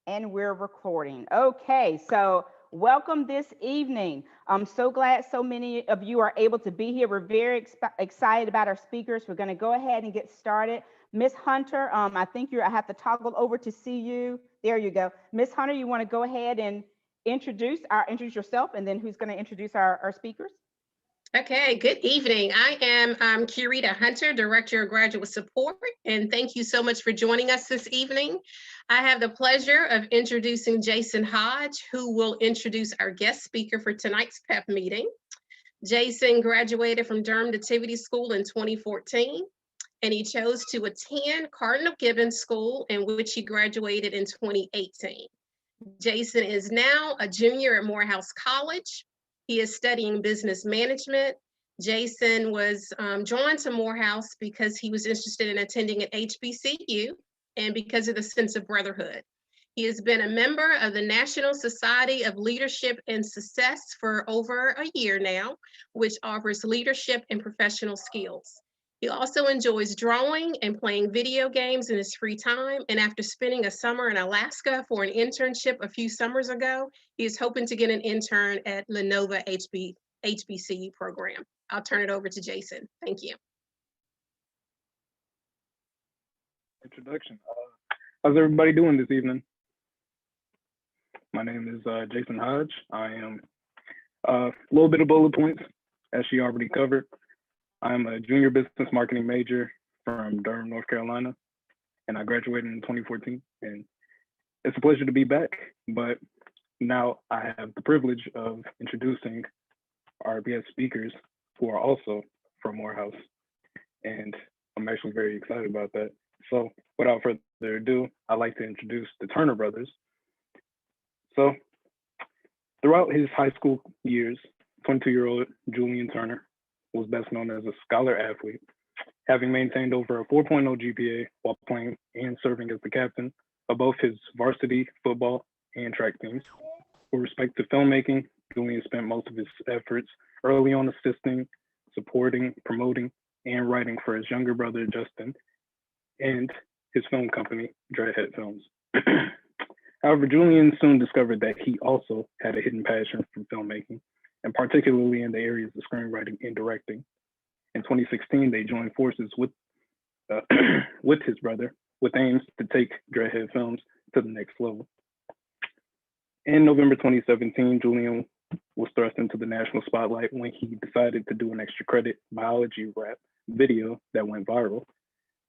And we're recording. Okay, so welcome this evening. I'm so glad so many of you are able to be here. We're very excited about our speakers. We're going to go ahead and get started. Miss Hunter, I think I have to toggle over to see you. There you go. Miss Hunter, you want to go ahead and introduce yourself, and then who's going to introduce our speakers? Okay, good evening. I am Curita Hunter, Director of Graduate Support, and thank you so much for joining us this evening. I have the pleasure of introducing Jason Hodge, who will introduce our guest speaker for tonight's PEP meeting. Jason graduated from Durham Nativity School in 2014, and he chose to attend Cardinal Gibbons School, in which he graduated in 2018. Jason is now a junior at Morehouse College. He is studying business management. Jason was drawn to Morehouse because he was interested in attending an HBCU and because of the sense of brotherhood. He has been a member of the National Society of Leadership and Success for over a year now, which offers leadership and professional skills. He also enjoys drawing and playing video games in his free time. And after spending a summer in Alaska for an internship a few summers ago, he is hoping to get an intern at Lenovo HBCU program. I'll turn it over to Jason. Thank you. Introduction. How's everybody doing this evening? My name is Jason Hodge. I am a little bit of bullet points, as she already covered. I'm a junior business marketing major from Durham, North Carolina, and I graduated in 2014. And it's a pleasure to be back, but now I have the privilege of introducing our guest speakers who are also from Morehouse. And I'm actually very excited about that. So without further ado, I'd like to introduce the Turner brothers. So throughout his high school years, 22-year-old Julian Turner was best known as a scholar athlete, having maintained over a 4.0 GPA while playing and serving as the captain of both his varsity football and track teams. With respect to filmmaking, Julian spent most of his efforts early on assisting, supporting, promoting, and writing for his younger brother, Justin, and his film company, Dreadhead Films. However, Julian soon discovered that he also had a hidden passion for filmmaking, and particularly in the areas of screenwriting and directing. In 2016, they joined forces with his brother with aims to take Dreadhead Films to the next level. In November 2017, Julian was thrust into the national spotlight when he decided to do an extra credit biology rap video that went viral.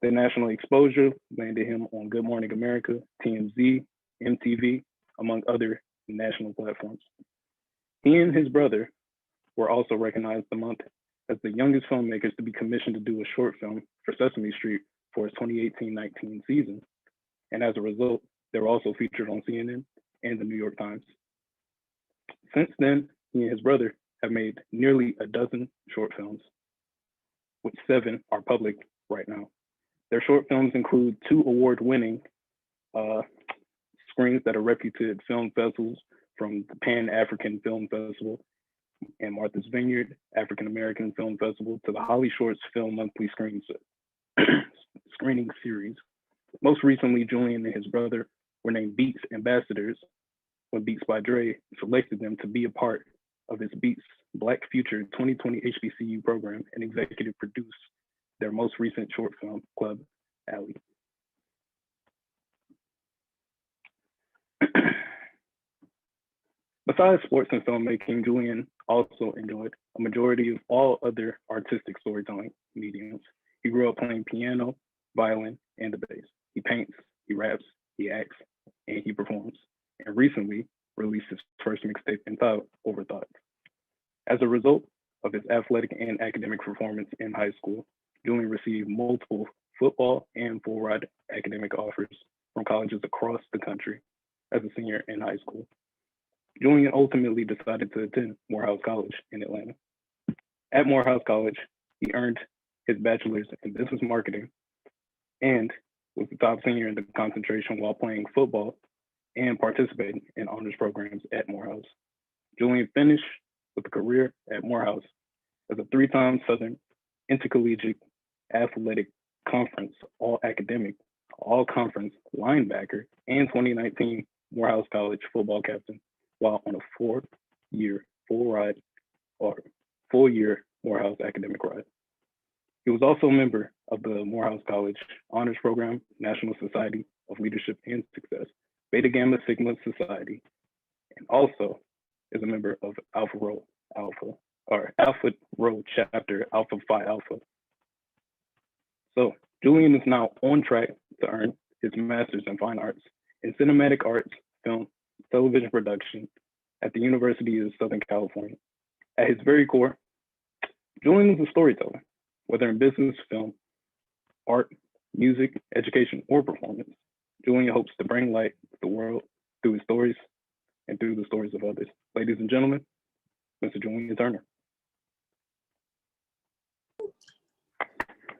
The national exposure landed him on Good Morning America, TMZ, MTV, among other national platforms. He and his brother were also recognized the month as the youngest filmmakers to be commissioned to do a short film for Sesame Street for its 2018-19 season. And as a result, they were also featured on CNN and the New York Times. Since then, he and his brother have made nearly a dozen short films, which 7 are public right now. Their short films include 2 award-winning screens that are reputed film festivals, from the Pan-African Film Festival and Martha's Vineyard African American Film Festival to the Holly Shorts Film Monthly Screening Series. Most recently, Julian and his brother were named Beats Ambassadors when Beats by Dre selected them to be a part of its Beats Black Future 2020 HBCU program and executive produce their most recent short film, Club Alley. Besides sports and filmmaking, Julian also enjoyed a majority of all other artistic storytelling mediums. He grew up playing piano, violin, and the bass. He paints, he raps, he acts, and he performs, and recently released his first mixtape entitled Overthought. As a result of his athletic and academic performance in high school, Julian received multiple football and full ride academic offers from colleges across the country as a senior in high school. Julian ultimately decided to attend Morehouse College in Atlanta. At Morehouse College, he earned his bachelor's in business marketing and was the top senior in the concentration while playing football and participating in honors programs at Morehouse. Julian finished with a career at Morehouse as a 3-time Southern Intercollegiate Athletic Conference All-Academic, All-Conference linebacker, and 2019 Morehouse College football captain while on a four-year full-year Morehouse academic ride. He was also a member of the Morehouse College Honors Program, National Society of Leadership and Success, Beta Gamma Sigma Society, and also is a member of Alpha Rho Chapter Alpha Phi Alpha. So Julian is now on track to earn his master's in fine arts in cinematic arts, film, television production at the University of Southern California. At his very core, Julian is a storyteller, whether in business, film, art, music, education, or performance. Julian hopes to bring light to the world through his stories and through the stories of others. Ladies and gentlemen, Mr. Julian Turner.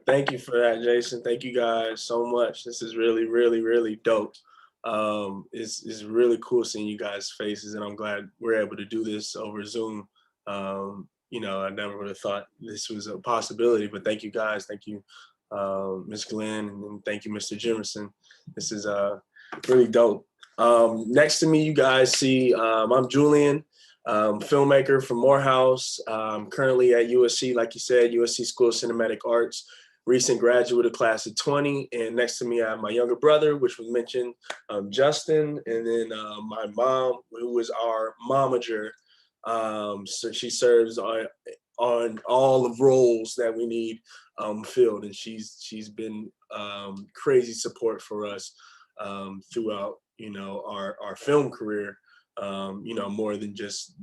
Thank you for that, Jason. Thank you guys so much. This is really, really, really dope. It's really cool seeing you guys' faces, and I'm glad we're able to do this over Zoom. You know, I never would have thought this was a possibility, but thank you guys. Thank you, Ms. Glenn, and thank you, Mr. Jimerson. This is really dope. Next to me, you guys see, I'm Julian, filmmaker from Morehouse. Currently at USC, like you said, USC School of Cinematic Arts, recent graduate of class of 20. And next to me, I have my younger brother, which was mentioned, Justin, and then my mom, who is our momager. So she serves on all the roles that we need filled, and she's been crazy support for us throughout, you know, our film career, you know, more than just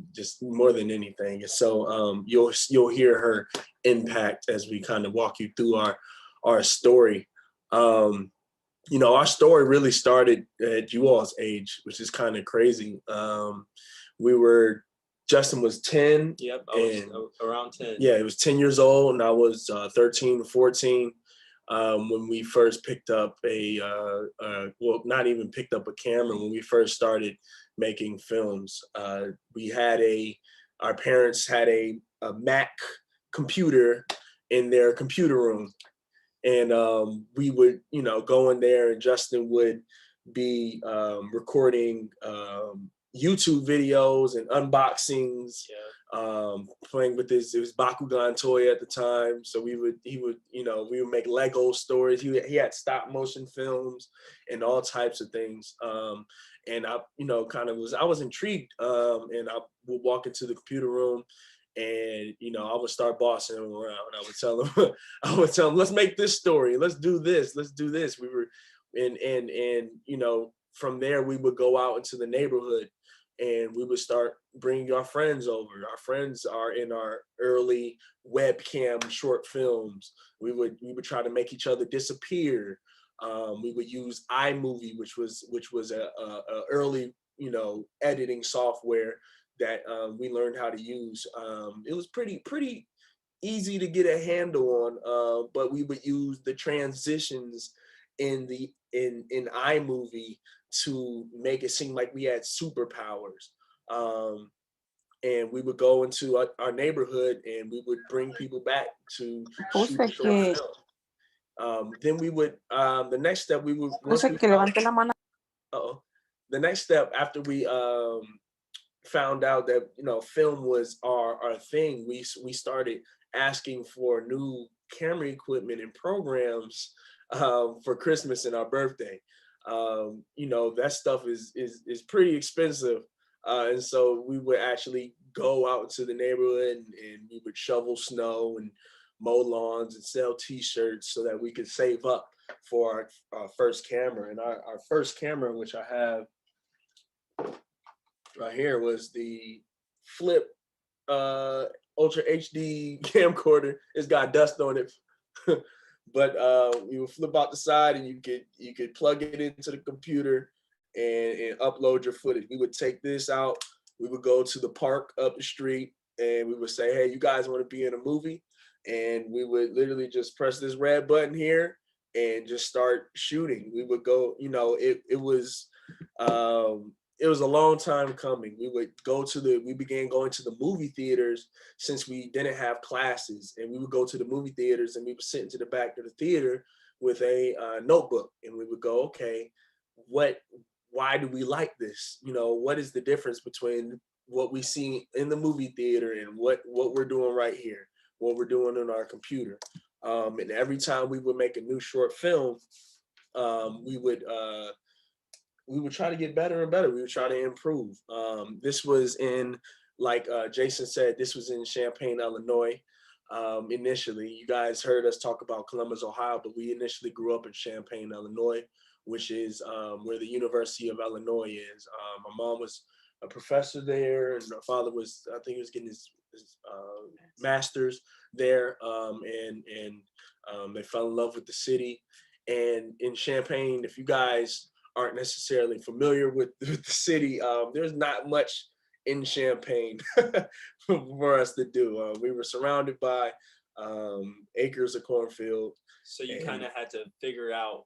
more than anything. And so you'll hear her impact as we kind of walk you through our story. You know, our story really started at you all's age, which is kind of crazy. Justin was 10. Yep, I was around 10. Yeah, he was 10 years old, and I was 13 or 14 when we first picked up well, not even picked up a camera, when we first started making films. Our parents had a Mac computer in their computer room. And we would, you know, go in there, and Justin would be recording YouTube videos and unboxings, playing with it was Bakugan toy at the time. So we would make Lego stories. He had stop motion films and all types of things. And I, you know, I was intrigued. And I would walk into the computer room, and, you know, I would start bossing him around. I would tell him, let's make this story. Let's do this. We were, and you know, from there we would go out into the neighborhood, and we would start bringing our friends over. Our friends are in our early webcam short films. We would try to make each other disappear. We would use iMovie, which was a early, you know, editing software that we learned how to use. It was pretty easy to get a handle on, but we would use the transitions in iMovie to make it seem like we had superpowers. And we would go into our neighborhood, and we would bring people back to shoot short film. Then we would, the next step we would, the next step after we found out that, you know, film was our thing, we started asking for new camera equipment and programs for Christmas and our birthday. You know, that stuff is pretty expensive. And so we would actually go out into the neighborhood, and we would shovel snow and mow lawns and sell t-shirts so that we could save up for our first camera. And our first camera, which I have right here, was the Flip Ultra HD camcorder. It's got dust on it. But we would flip out the side, and you could plug it into the computer and upload your footage. We would take this out. We would go to the park up the street, and we would say, hey, you guys want to be in a movie? And we would literally just press this red button here and just start shooting. We would go, you know, it was a long time coming. We began going to the movie theaters since we didn't have classes, and we would go to the movie theaters, and we would sit into the back of the theater with a notebook, and we would go, okay, what why do we like this? You know, what is the difference between what we see in the movie theater and what we're doing right here, what we're doing on our computer. And every time we would make a new short film, we would try to get better and better. We would try to improve. This was in, like Jason said, this was in Champaign, Illinois. Initially, you guys heard us talk about Columbus, Ohio, but we initially grew up in Champaign, Illinois, which is where the University of Illinois is. My mom was a professor there, and my father was, I think he was getting his master's there, and they fell in love with the city. And in Champaign, if you guys aren't necessarily familiar with the city, there's not much in Champaign for us to do. We were surrounded by acres of cornfield. So you kind of had to figure out,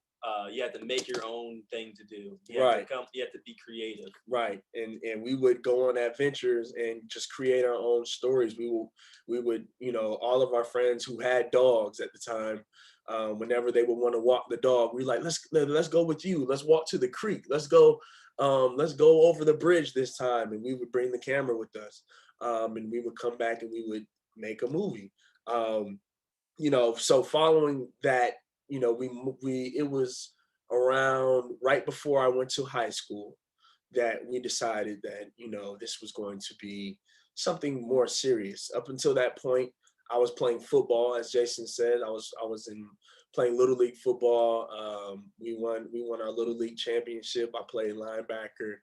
you had to make your own thing to do. You Right. You had to be creative. Right. And we would go on adventures and just create our own stories. We would, you know, all of our friends who had dogs at the time, whenever they would want to walk the dog, we like, let's go with you. Let's walk to the creek. Let's go over the bridge this time. And we would bring the camera with us. And we would come back and we would make a movie. You know, so following that, you know, it was around right before I went to high school that we decided that, you know, this was going to be something more serious. Up until that point, I was playing football, as Jason said. I was playing Little League football. We won our Little League championship. I played linebacker.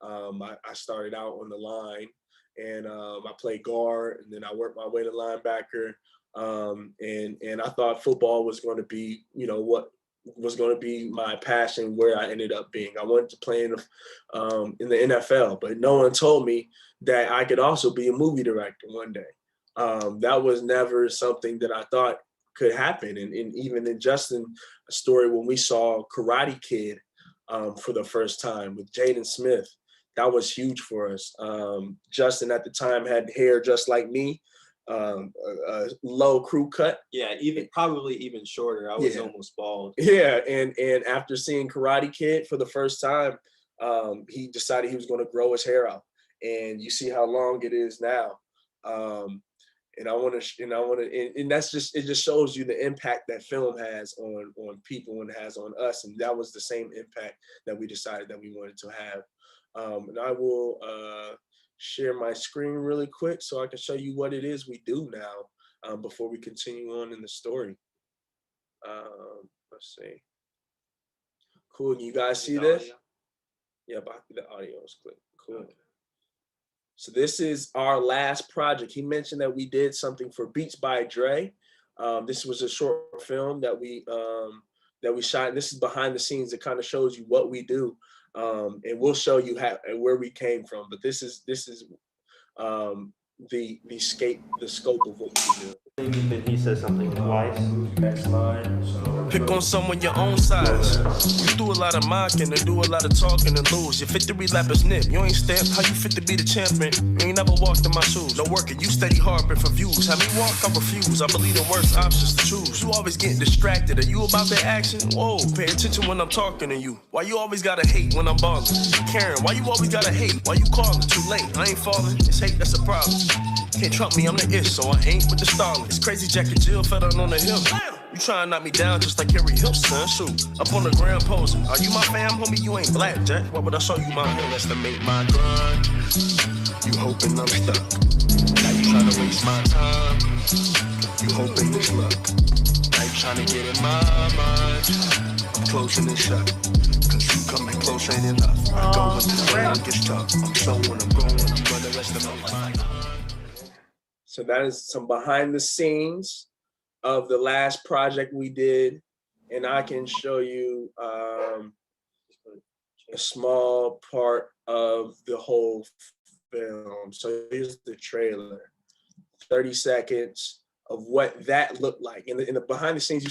I started out on the line, and I played guard, and then I worked my way to linebacker. And I thought football was going to be, you know, what was going to be my passion, where I ended up being. I wanted to play in the NFL, but no one told me that I could also be a movie director one day. That was never something that I thought could happen. And even in Justin's story, when we saw Karate Kid for the first time with Jaden Smith, that was huge for us. Justin at the time had hair just like me. A low crew cut. Yeah, probably even shorter. I was almost bald. Yeah, and after seeing Karate Kid for the first time, he decided he was going to grow his hair out, and you see how long it is now. And that's just, it just shows you the impact that film has on people and has on us, and that was the same impact that we decided that we wanted to have. And I will share my screen really quick so I can show you what it is we do now, before we continue on in the story. Let's see. Cool. You guys see this? Yeah, but the audio is clear. Cool. Okay. So this is our last project. He mentioned that we did something for Beats by Dre. This was a short film that we shot. And this is behind the scenes. It kind of shows you what we do. And we'll show you where we came from. But this is the scope of what we do. He says something twice. Next line. Pick on someone your own size. You do a lot of mocking and do a lot of talking and lose. Your victory lap is nip. You ain't stamped. How you fit to be the champion? You ain't never walked in my shoes. No working. You steady harping for views. Have me walk, I refuse. I believe the worst options to choose. You always getting distracted. Are you about that action? Whoa, pay attention when I'm talking to you. Why you always gotta hate when I'm balling? Karen, why you always gotta hate? Why you calling? Too late. I ain't falling. It's hate that's a problem. Can't trump me, I'm the ish, so I ain't with the starling. It's crazy Jack and Jill fell down on the hill. You trying to knock me down just like Harry Hill, son. Shoot, up on the ground posing. Are you my fam, homie? You ain't black, Jack. Why would I show you my hill? That's to make my grind. You hoping I'm stuck. Now you trying to waste my time. You hoping it's luck. Now you trying to get in my mind. I'm closing it shut. Cause you coming close ain't enough. Going to the ground gets tough. I'm showing, I'm going, I'm going the rest of my life. So that is some behind the scenes of the last project we did. And I can show you a small part of the whole film. So here's the trailer, 30 seconds of what that looked like. In the behind the scenes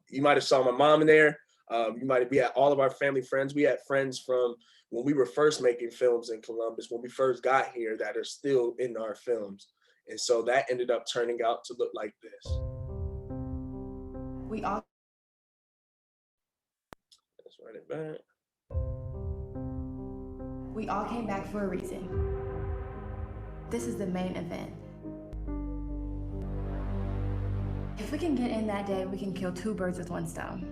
you might have saw my mom in there. You might be at all of our family friends. We had friends from when we were first making films in Columbus, when we first got here, that are still in our films. And so that ended up turning out to look like this. We all. Let's run it back. We all came back for a reason. This is the main event. If we can get in that day, we can kill 2 birds with 1 stone.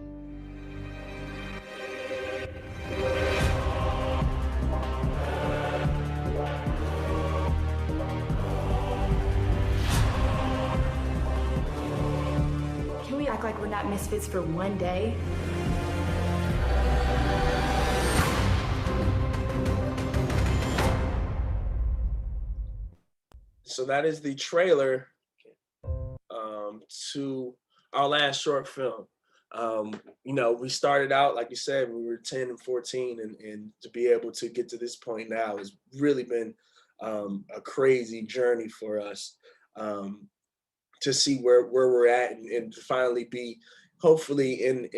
Can we act like we're not misfits for one day? So that is the trailer to our last short film. You know, we started out, like you said, we were 10 and 14, and to be able to get to this point now has really been a crazy journey for us, to see where we're at, and to finally be hopefully in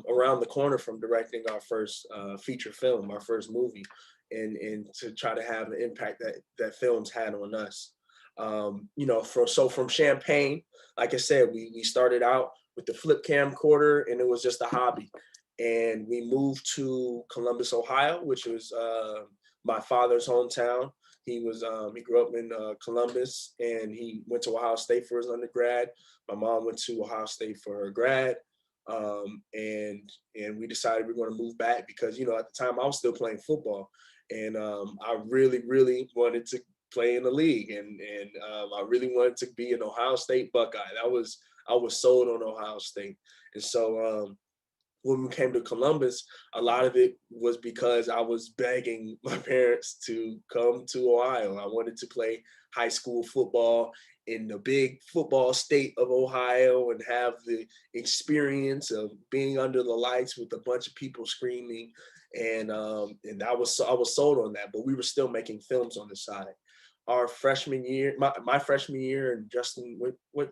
around the corner from directing our first feature film, our first movie, and to try to have the impact that films had on us. You know, from Champaign, like I said, we started out with the flip camcorder, and it was just a hobby. And we moved to Columbus, Ohio, which was my father's hometown. He grew up in Columbus, and he went to Ohio State for his undergrad. My mom went to Ohio State for her grad. And we decided we were going to move back because, you know, at the time I was still playing football, and I really, really wanted to play in the league, and I really wanted to be an Ohio State Buckeye. I was sold on Ohio State. And so when we came to Columbus, a lot of it was because I was begging my parents to come to Ohio. I wanted to play high school football in the big football state of Ohio and have the experience of being under the lights with a bunch of people screaming. And I was sold on that, but we were still making films on the side. Our freshman year, my freshman year, and Justin, what?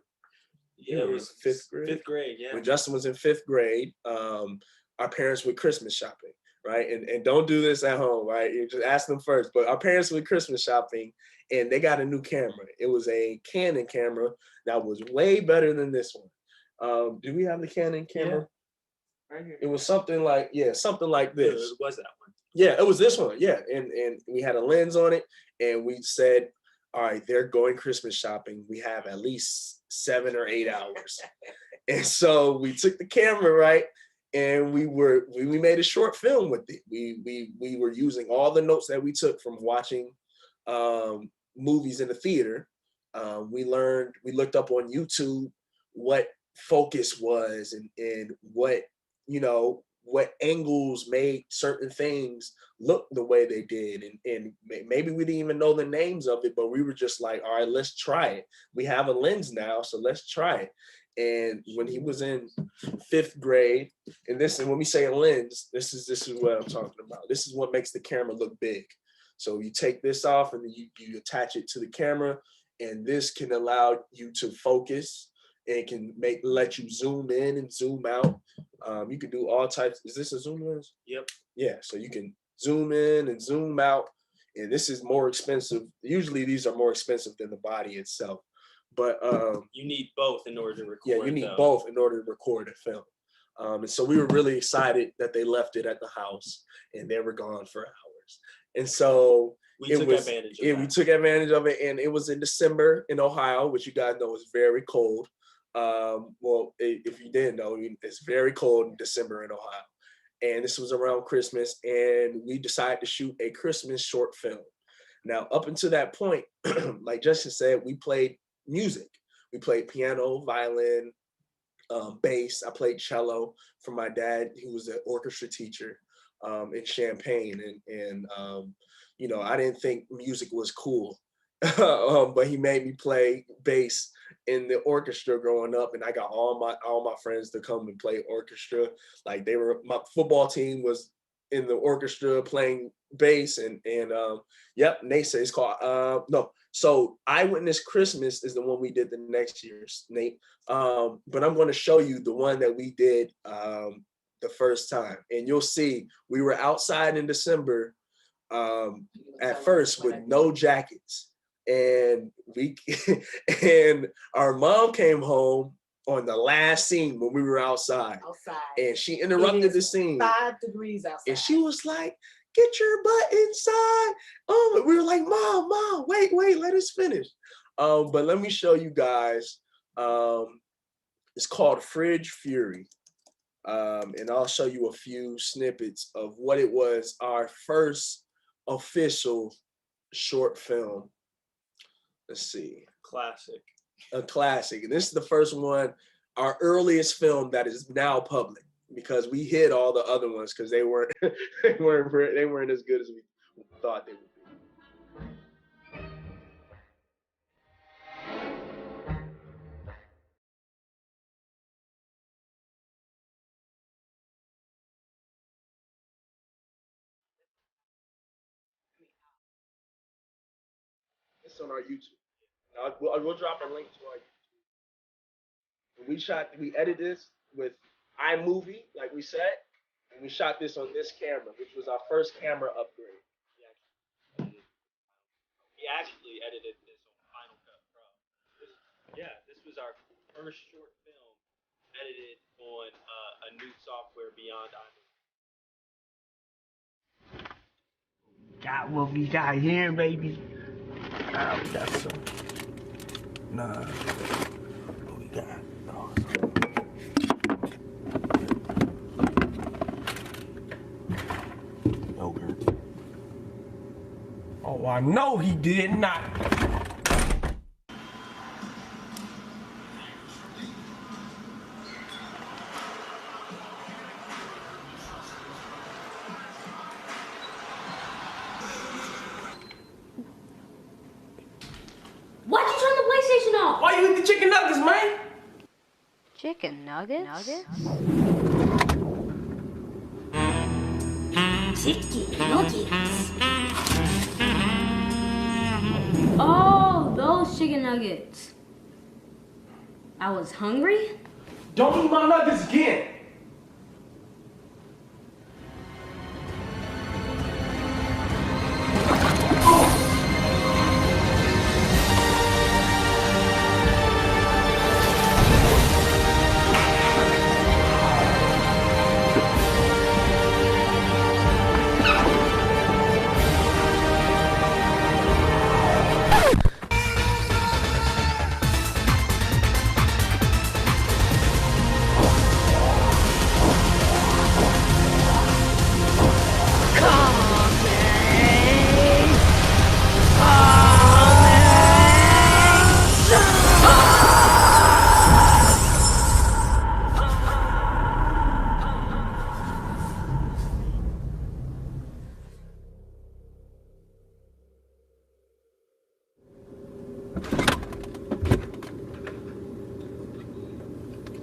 Yeah, it was 5th grade. 5th grade, yeah. When Justin was in 5th grade, our parents went Christmas shopping, right? And don't do this at home, right? You just ask them first. But our parents went Christmas shopping, and they got a new camera. It was a Canon camera that was way better than this one. Do we have the Canon camera? Yeah. Right here. It was something like something like this. It was that one. Yeah, it was this one. Yeah, and we had a lens on it, and we said, all right, they're going Christmas shopping. We have at least 7 or 8 hours. And so we took the camera, right, and we made a short film with it. We were using all the notes that we took from watching movies in the theater. We looked up on YouTube what focus was, and what, you know, what angles made certain things look the way they did. And maybe we didn't even know the names of it, but we were just like, all right, let's try it. We have a lens now, so let's try it. And when he was in 5th grade, and when we say a lens, this is what I'm talking about. This is what makes the camera look big. So you take this off, and then you attach it to the camera, and this can allow you to focus. It can let you zoom in and zoom out. You can do all types. Is this a zoom lens? Yep. Yeah, so you can zoom in and zoom out. And this is more expensive. Usually these are more expensive than the body itself. But you need both in order to record. Yeah, you need both in order to record a film. And so we were really excited that they left it at the house, and they were gone for hours. And so we took advantage of it. And it was in December in Ohio, which you guys know is very cold. Well, if you didn't know, it's very cold in December in Ohio. And this was around Christmas, and we decided to shoot a Christmas short film. Now, up until that point, like Justin said, we played music. We played piano, violin, bass. I played cello for my dad, who was an orchestra teacher in Champaign. And you know, I didn't think music was cool, but he made me play bass in the orchestra growing up, and I got all my friends to come and play orchestra. Like my football team was in the orchestra playing bass, and yep, Nate it's called so Eyewitness Christmas is the one we did the next year, Nate. But I'm going to show you the one that we did the first time, and you'll see we were outside in December at first with no jackets. And and our mom came home on the last scene when we were outside. And she interrupted the scene. 5 degrees outside. And she was like, get your butt inside. Oh, we were like, Mom, wait, let us finish. But let me show you guys. It's called Fridge Fury. And I'll show you a few snippets of what it was, our first official short film. Let's see. Classic. A classic. And this is the first one, our earliest film that is now public, because we hid all the other ones because they weren't they weren't as good as we thought they would be. It's on our YouTube. We'll drop a link to our YouTube. We edited this with iMovie, like we said, and we shot this on this camera, which was our first camera upgrade. We actually edited this on Final Cut Pro. This was our first short film edited on a new software beyond iMovie. Got what we got here, baby. We got some. Nah. What we got? Yogurt. Oh, I know he did not. Why'd you turn the PlayStation off? Why you eat the chicken nuggets, man? Chicken nuggets? Chicken nuggets. Oh, those chicken nuggets. I was hungry? Don't eat my nuggets again.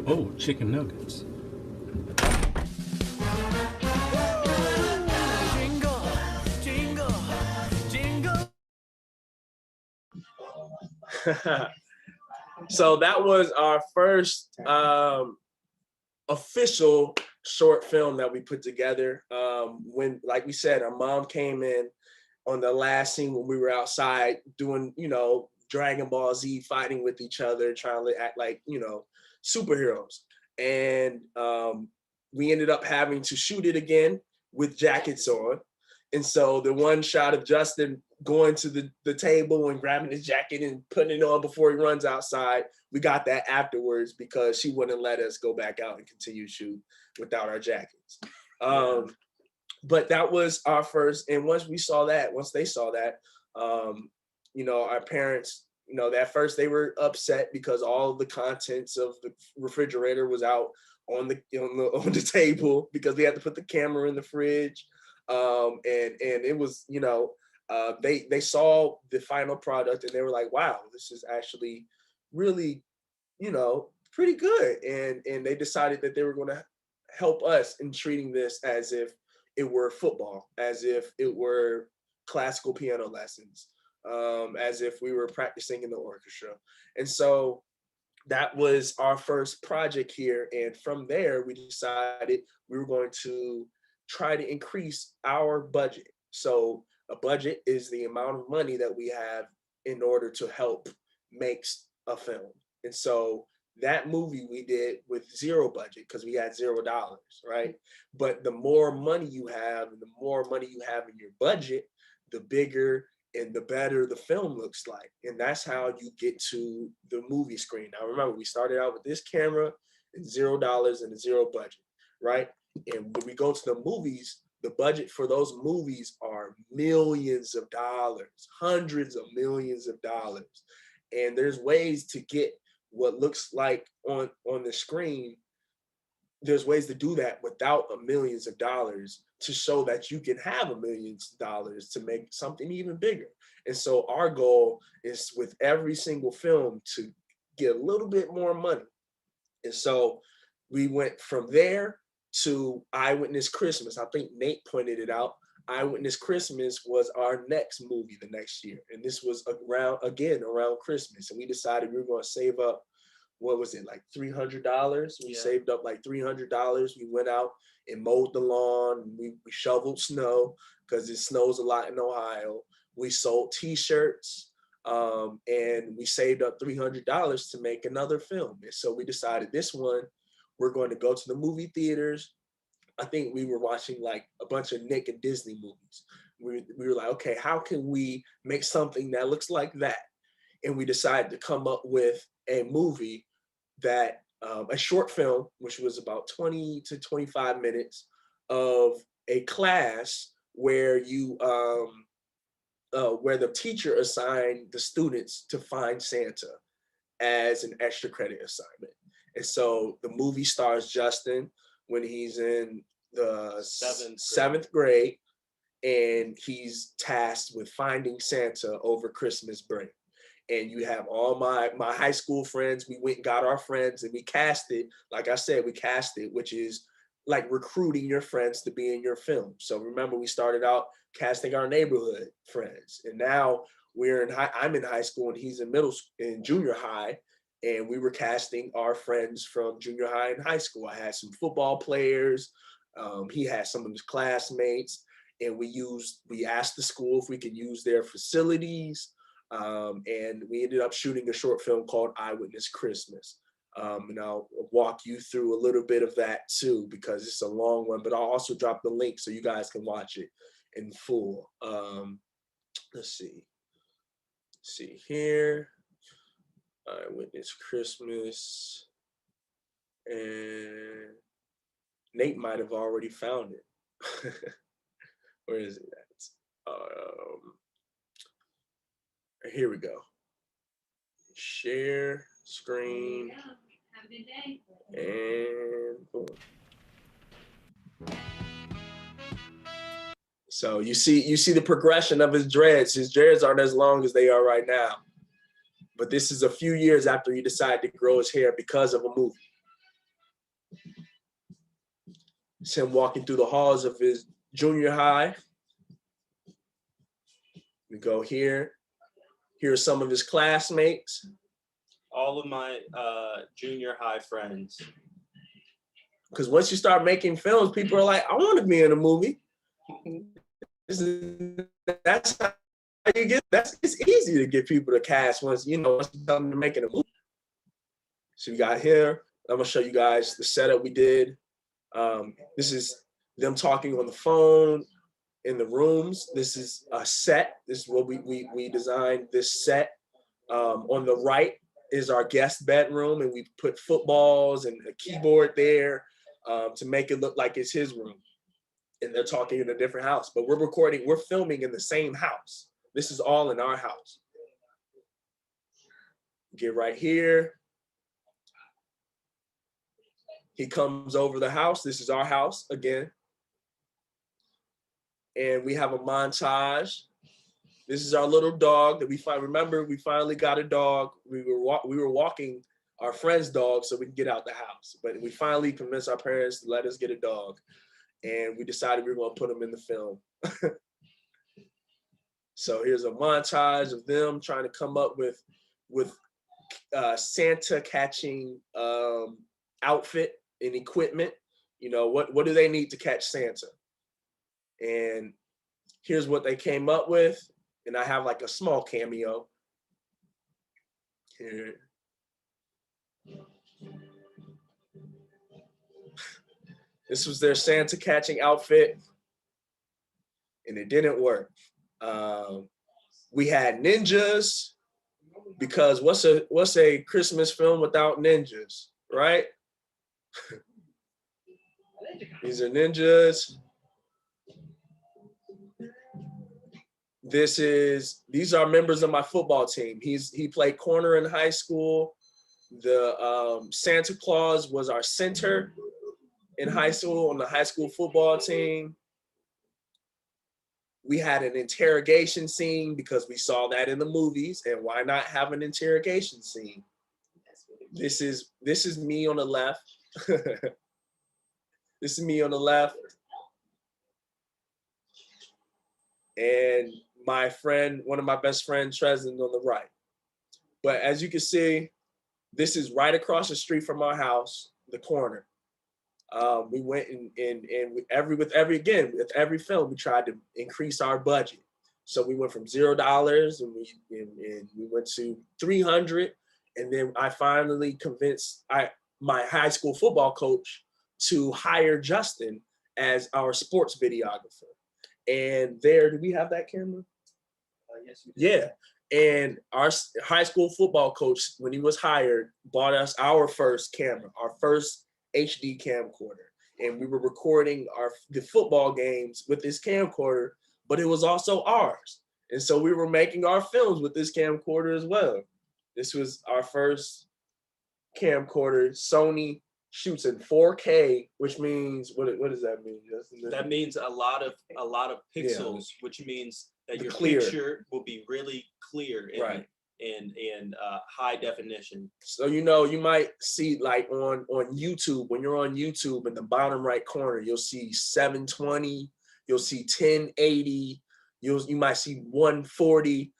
Oh, chicken nuggets. Jingle, jingle, jingle. So that was our first official short film that we put together. When, like we said, our mom came in on the last scene when we were outside doing, Dragon Ball Z, fighting with each other, trying to act like, superheroes. And we ended up having to shoot it again with jackets on. And so the one shot of Justin going to the table and grabbing his jacket and putting it on before he runs outside, we got that afterwards because she wouldn't let us go back out and continue to shoot without our jackets. But that was our first, and once they saw that, our parents, at first they were upset because all the contents of the refrigerator was out on the table because we had to put the camera in the fridge. And it was, they saw the final product and they were like, wow, this is actually really, pretty good. And they decided that they were going to help us in treating this as if it were football, as if it were classical piano lessons, as if we were practicing in the orchestra. And so that was our first project here. And from there, we decided we were going to try to increase our budget. So a budget is the amount of money that we have in order to help make a film. And so That movie we did with zero budget because we had $0, right? But the more money you have and the more money you have in your budget, the bigger and the better the film looks like. And that's how you get to the movie screen. Now remember, we started out with this camera and $0 and a zero budget, right? And when we go to the movies, the budget for those movies are millions of dollars, hundreds of millions of dollars. And there's ways to get what looks like on the screen. There's ways to do that without millions of dollars to show that you can have millions of dollars to make something even bigger. And so our goal is with every single film to get a little bit more money. And so we went from there to Eyewitness Christmas. I think Nate pointed it out. Eyewitness Christmas was our next movie the next year. And this was around Christmas. And we decided we were going to save up, what was it, like $300? We saved up like $300. We went out and mowed the lawn. We shoveled snow because it snows a lot in Ohio. We sold t-shirts and we saved up $300 to make another film. And so we decided this one, we're going to go to the movie theaters. I think we were watching like a bunch of Nick and Disney movies. We were like, okay, how can we make something that looks like that? And we decided to come up with a movie that, a short film, which was about 20 to 25 minutes of a class where where the teacher assigned the students to find Santa as an extra credit assignment. And so the movie stars Justin when he's in the seventh grade, and he's tasked with finding Santa over Christmas break. And you have all my high school friends. We went and got our friends and we cast it. Like I said, we cast it, which is like recruiting your friends to be in your film. So remember, we started out casting our neighborhood friends, and now I'm in high school and he's in junior high. And we were casting our friends from junior high and high school. I had some football players. He had some of his classmates, and we asked the school if we could use their facilities. And we ended up shooting a short film called Eyewitness Christmas. And I'll walk you through a little bit of that too, because it's a long one, but I'll also drop the link so you guys can watch it in full. Let's see here. Eyewitness Christmas, and Nate might have already found it. Where is it at? Here we go. Share screen. Have a good day. And boom. So you see the progression of his dreads. His dreads aren't as long as they are right now. But this is a few years after he decided to grow his hair because of a movie. It's him walking through the halls of his junior high. We go here. Here are some of his classmates. All of my junior high friends. Because once you start making films, people are like, I want to be in a movie. That's how you get. It's easy to get people to cast once you tell them to making a movie. So we got here. I'm gonna show you guys the setup we did. This is them talking on the phone in the rooms. This is a set. This is what we designed this set. On the right is our guest bedroom, and we put footballs and a keyboard there to make it look like it's his room. And they're talking in a different house, but we're filming in the same house. This is all in our house. Get right here. He comes over the house. This is our house again. And we have a montage. This is our little dog that we remember we finally got a dog. We were walking our friend's dog so we can get out the house, but we finally convinced our parents to let us get a dog. And we decided we were going to put him in the film. So here's a montage of them trying to come up with Santa catching outfit and equipment. What do they need to catch Santa? And here's what they came up with. And I have like a small cameo here. This was their Santa catching outfit, and it didn't work. We had ninjas, because what's a Christmas film without ninjas, right? These are ninjas. These are members of my football team. He played corner in high school. The Santa Claus was our center in high school on the high school football team. We had an interrogation scene because we saw that in the movies, and why not have an interrogation scene? This is me on the left. This is me on the left. And my friend, one of my best friends, Tresden, on the right. But as you can see, this is right across the street from our house, the corner. We went with every film, we tried to increase our budget. So we went from $0 and we went to 300. And then I finally convinced my high school football coach to hire Justin as our sports videographer. And do we have that camera? Yes. Yeah. And our high school football coach, when he was hired, bought us our first camera, our first HD camcorder. And we were recording the football games with this camcorder, but it was also ours. And so we were making our films with this camcorder as well. This was our first camcorder. Sony shoots in 4K, which means, what does that mean, Justin? That means a lot of pixels, which means that your picture will be really clear and high definition. So you might see like on YouTube, when you're on YouTube in the bottom right corner, you'll see 720, you'll see 1080, you might see 140.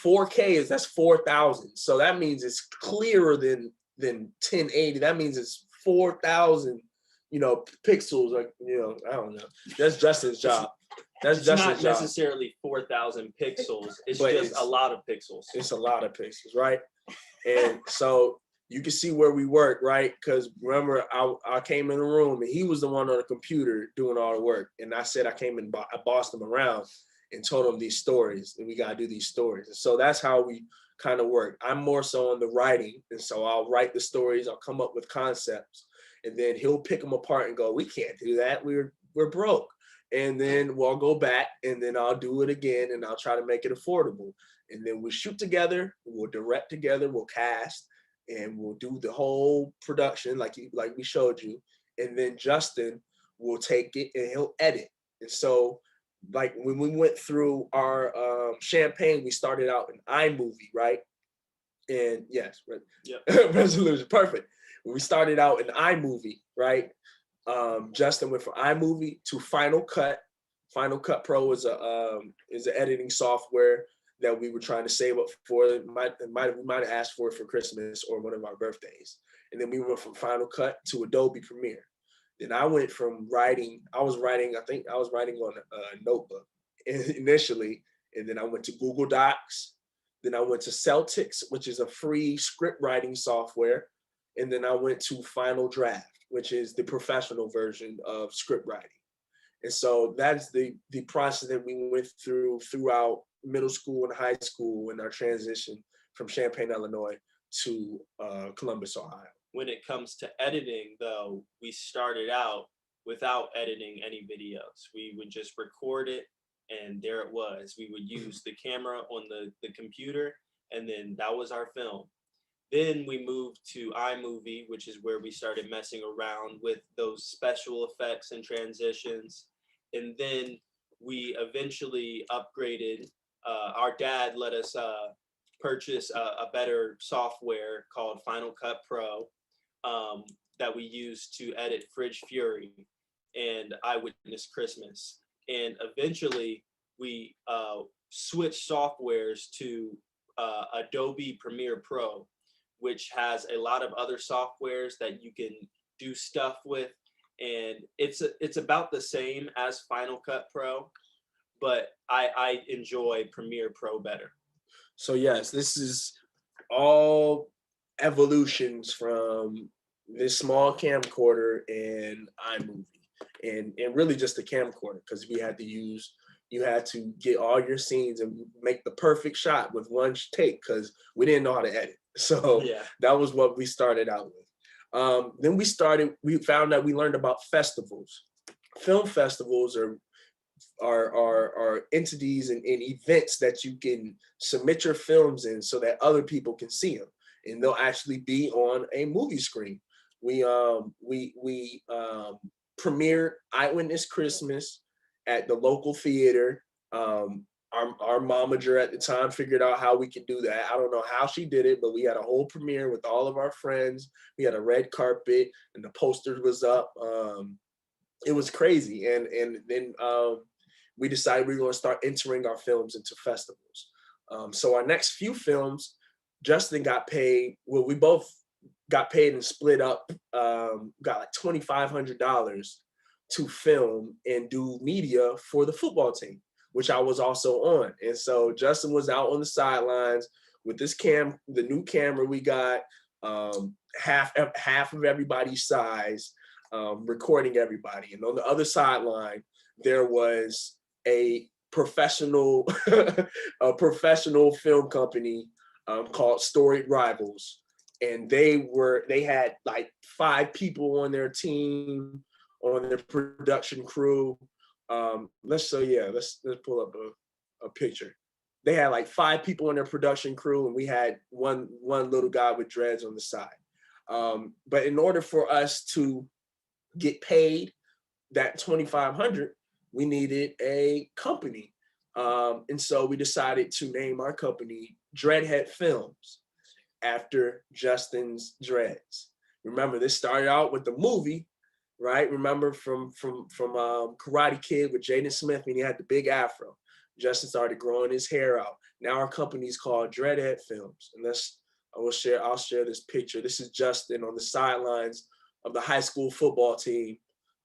4K that's 4,000. So that means it's clearer than 1080. That means it's 4,000, pixels. Like, I don't know. That's Justin's job. It's not necessarily 4,000 pixels. It's just a lot of pixels. It's a lot of pixels, right? And so you can see where we work, right? Because remember, I came in the room and he was the one on the computer doing all the work. And I said I bossed him around and told him these stories, and we got to do these stories. And so that's how we kind of work. I'm more so on the writing. And so I'll write the stories. I'll come up with concepts, and then he'll pick them apart and go, we can't do that. We're broke. And then we'll go back, and then I'll do it again, and I'll try to make it affordable. And then we'll shoot together, we'll direct together, we'll cast, and we'll do the whole production like we showed you. And then Justin will take it and he'll edit. And so like when we went through our Champagne, we started out in iMovie, right? And yes, right. Yep. Resolution, perfect. When we started out in iMovie, right? Justin went from iMovie to Final Cut. Final Cut Pro is an editing software that we were trying to save up for. We might have asked for it for Christmas or one of our birthdays. And then we went from Final Cut to Adobe Premiere. Then I went from writing on a notebook initially, and then I went to Google Docs. Then I went to Celtics, which is a free script writing software. And then I went to Final Draft, which is the professional version of script writing. And so that's the process that we went throughout middle school and high school in our transition from Champaign, Illinois to Columbus, Ohio. When it comes to editing, though, we started out without editing any videos. We would just record it, and there it was. We would use the camera on the computer, and then that was our film. Then we moved to iMovie, which is where we started messing around with those special effects and transitions. And then we eventually upgraded. Our dad let us purchase a better software called Final Cut Pro that we use to edit Fridge Fury and Eyewitness Christmas. And eventually we switched softwares to Adobe Premiere Pro, which has a lot of other softwares that you can do stuff with. And it's about the same as Final Cut Pro, but I enjoy Premiere Pro better. So yes, this is all evolutions from this small camcorder and iMovie. and really just a camcorder, because you had to get all your scenes and make the perfect shot with one take, because we didn't know how to edit. So that was what we started out with. Then we found out, we learned about festivals. Film festivals are entities and events that you can submit your films in so that other people can see them, and they'll actually be on a movie screen. We premiered Eyewitness Christmas at the local theater. Our momager at the time figured out how we could do that. I don't know how she did it, but we had a whole premiere with all of our friends. We had a red carpet and the posters was up. It was crazy. And then we decided we were going to start entering our films into festivals. So our next few films, Justin got paid. Well, we both got paid and split up, got like $2,500 to film and do media for the football team, which I was also on. And so Justin was out on the sidelines with this the new camera we got, half of everybody's size, recording everybody. And on the other sideline, there was a professional film company called Storied Rivals. And they had like 5 people on their team, on their production crew. Let's pull up a picture. They had like 5 people on their production crew, and we had one little guy with dreads on the side. But in order for us to get paid that $2,500, we needed a company. And so we decided to name our company Dreadhead Films, after Justin's dreads. Remember, this started out with the movie, right? Remember from Karate Kid with Jaden Smith, and he had the big afro. Justin started growing his hair out. Now our company is called Dreadhead Films, and I'll share this picture. This is Justin on the sidelines of the high school football team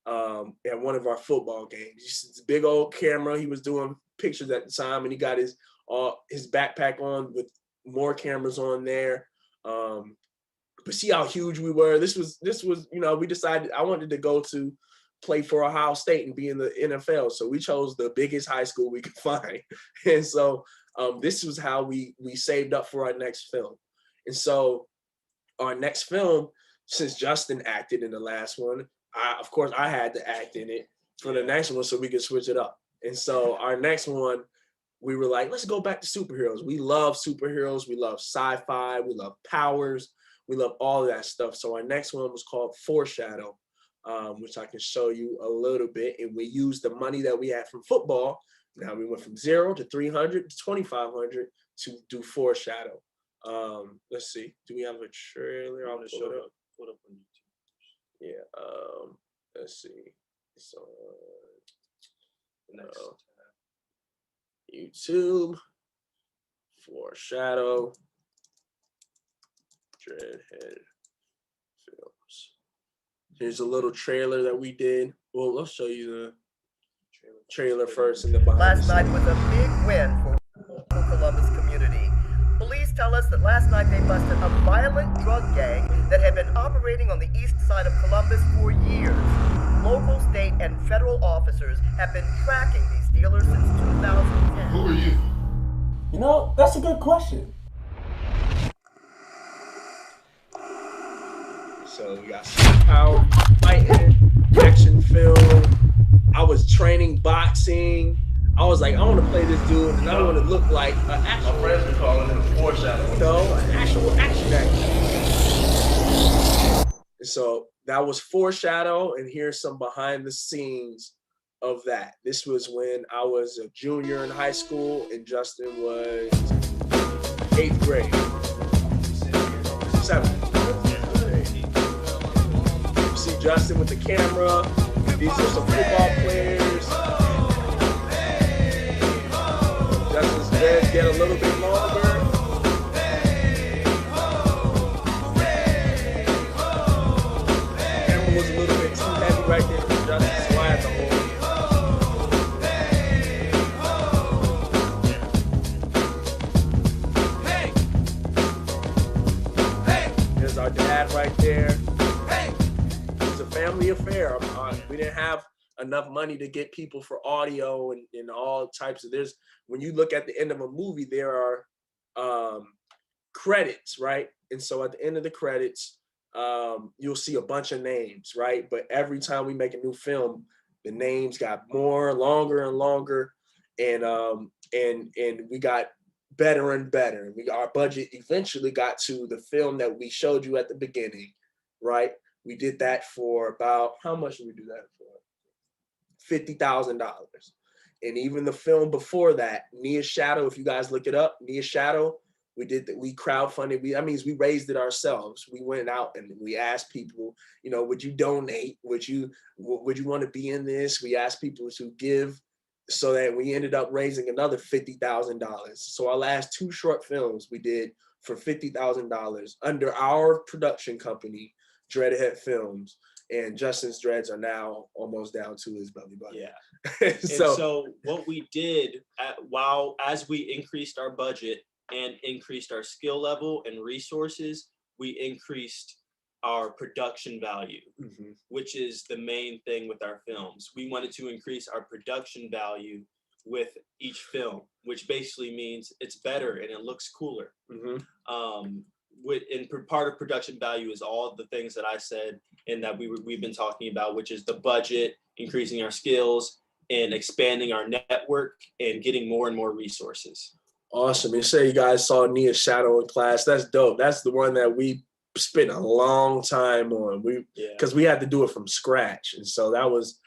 at one of our football games. This big old camera. He was doing pictures at the time, and he got his backpack on with more cameras on there. But see how huge we were. This was, we decided I wanted to go to play for Ohio State and be in the NFL. So we chose the biggest high school we could find. And so this was how we saved up for our next film. And so our next film, since Justin acted in the last one, I had to act in it for the next one so we could switch it up. And so our next one, we were like, let's go back to superheroes. We love superheroes. We love sci-fi. We love powers. We love all of that stuff. So our next one was called Foreshadow, which I can show you a little bit. And we used the money that we had from football. Now we went from 0 to 300 to 2,500 to do Foreshadow. Let's see. Do we have a trailer? I'll pull it up. Pull it up on YouTube. Yeah. Let's see. So YouTube, Foreshadow, Dreadhead Films. Here's a little trailer that we did. Well, I'll show you the trailer first and the behind. Last night was a big win for the Columbus community. Police tell us that last night they busted a violent drug gang that had been operating on the east side of Columbus for years. Local, state, and federal officers have been tracking these dealers since 2010. Who are you? You know, that's a good question. So we got some power fighting, action film. I was training boxing. I was like, I want to play this dude, and I want to look like an actual. My friends were calling him Foreshadow. No, an actual action actor. So that was Foreshadow, and here's some behind the scenes of that. This was when I was a junior in high school, and Justin was 8th grade. 7th. You see Justin with the camera. These are some football players. Justin's dreads get a little bit longer. Camera was a little bit too heavy right there for Justin, so I had to hold it. There's our dad right there. It's a family affair. We didn't have enough money to get people for audio and all types of, when you look at the end of a movie, there are credits, right? And so at the end of the credits, you'll see a bunch of names, right? But every time we make a new film, the names got longer and longer, and we got better and better. Our budget eventually got to the film that we showed you at the beginning, right? We did that for about, how much did we do that for? $50,000. And even the film before that, Nia's Shadow, if you guys look it up, Nia's Shadow, we crowdfunded. That means we raised it ourselves. We went out and we asked people, would you donate? Would you want to be in this? We asked people to give, so that we ended up raising another $50,000. So our last 2 short films we did for $50,000 under our production company, Dreadhead Films, and Justin's dreads are now almost down to his belly button. Yeah. so what we did as we increased our budget and increased our skill level and resources, we increased our production value, which is the main thing with our films. We wanted to increase our production value with each film, which basically means it's better and it looks cooler. Part of production value is all the things that I said and that we've been talking about, which is the budget, increasing our skills, and expanding our network and getting more and more resources. Awesome. And say you guys saw Nia's Shadow in class. That's dope. That's the one that we spent a long time on. Because we had to do it from scratch. And so that's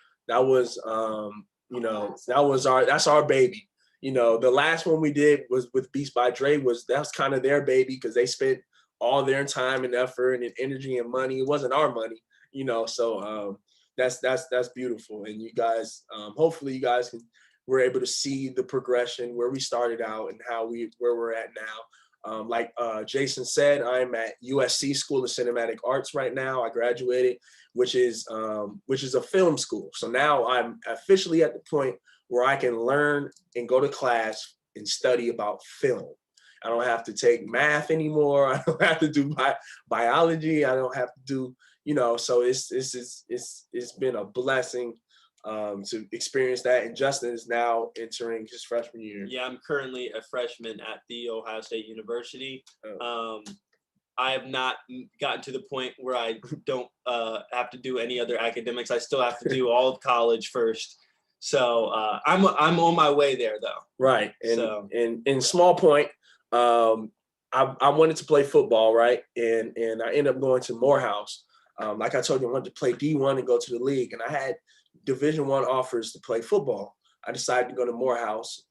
our baby. The last one we did was with Beats by Dre, that's kind of their baby, because they spent all their time and effort and energy and money. It wasn't our money, so that's beautiful. And you guys, hopefully you guys were able to see the progression where we started out and where we're at now. Like Jason said, I'm at USC School of Cinematic Arts right now. I graduated, which is a film school. So now I'm officially at the point where I can learn and go to class and study about film. I don't have to take math anymore. I don't have to do biology. I don't have to do, so it's been a blessing to experience that. And Justin is now entering his freshman year. Yeah, I'm currently a freshman at The Ohio State University. I have not gotten to the point where I don't have to do any other academics. I still have to do all of college first. So I'm on my way there, though. Right. And in small point, I wanted to play football, right? And I ended up going to Morehouse. Like I told you, I wanted to play D1 and go to the league. And I had Division I offers to play football. I decided to go to Morehouse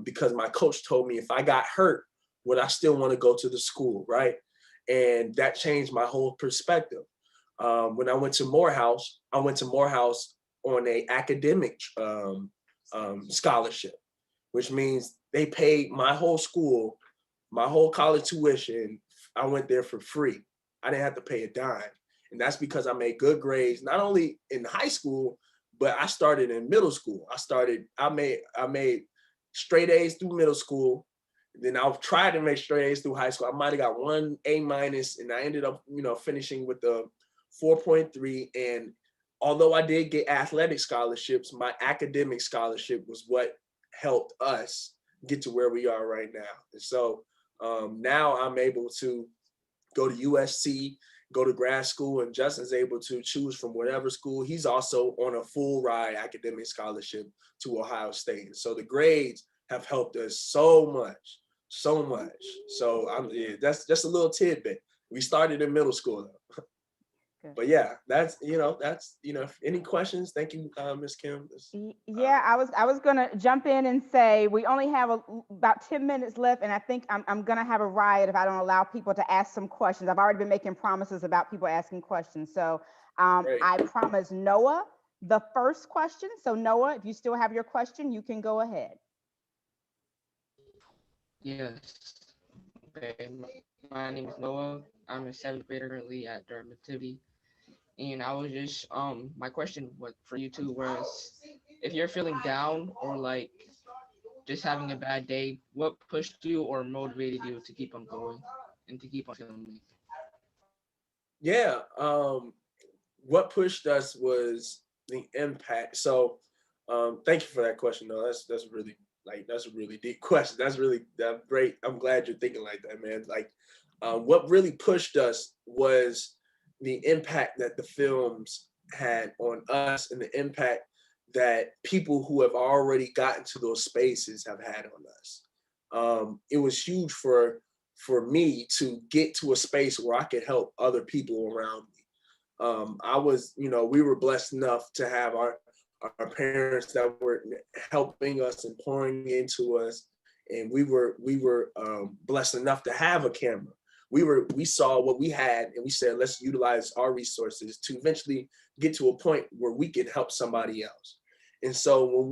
because my coach told me if I got hurt, would I still want to go to the school, right? And that changed my whole perspective. When I went to Morehouse on an academic scholarship, which means they paid my whole school, my whole college tuition. I went there for free. I didn't have to pay a dime. And that's because I made good grades, not only in high school, but I started in middle school. I made straight A's through middle school. Then I tried to make straight A's through high school. I might've got 1 A-, and I ended up, finishing with a 4.3. And although I did get athletic scholarships, my academic scholarship was what helped us get to where we are right now. And so now I'm able to go to USC, go to grad school, and Justin's able to choose from whatever school. He's also on a full ride academic scholarship to Ohio State. So the grades have helped us so much. So that's just a little tidbit. We started in middle school though. But yeah, that's any questions? Thank you, Ms. Kim. Yeah, I was gonna jump in and say we only have about 10 minutes left, and I think I'm gonna have a riot if I don't allow people to ask some questions. I've already been making promises about people asking questions. So I promise Noah the first question. So Noah, if you still have your question, you can go ahead. Yes. Okay. My name is Noah. I'm a 7th grader currently at Dartmouth Activity. And I was just, my question for you two was, if you're feeling down or like just having a bad day, what pushed you or motivated you to keep on going and to keep on filming? Yeah, what pushed us was the impact. So thank you for that question. No, that's really that's a really deep question. That's great. I'm glad you're thinking like that, man. Like what really pushed us was the impact that the films had on us and the impact that people who have already gotten to those spaces have had on us. It was huge for me to get to a space where I could help other people around me. I was, we were blessed enough to have our parents that were helping us and pouring into us, and we were blessed enough to have a camera. We saw what we had, and we said, let's utilize our resources to eventually get to a point where we could help somebody else. And so when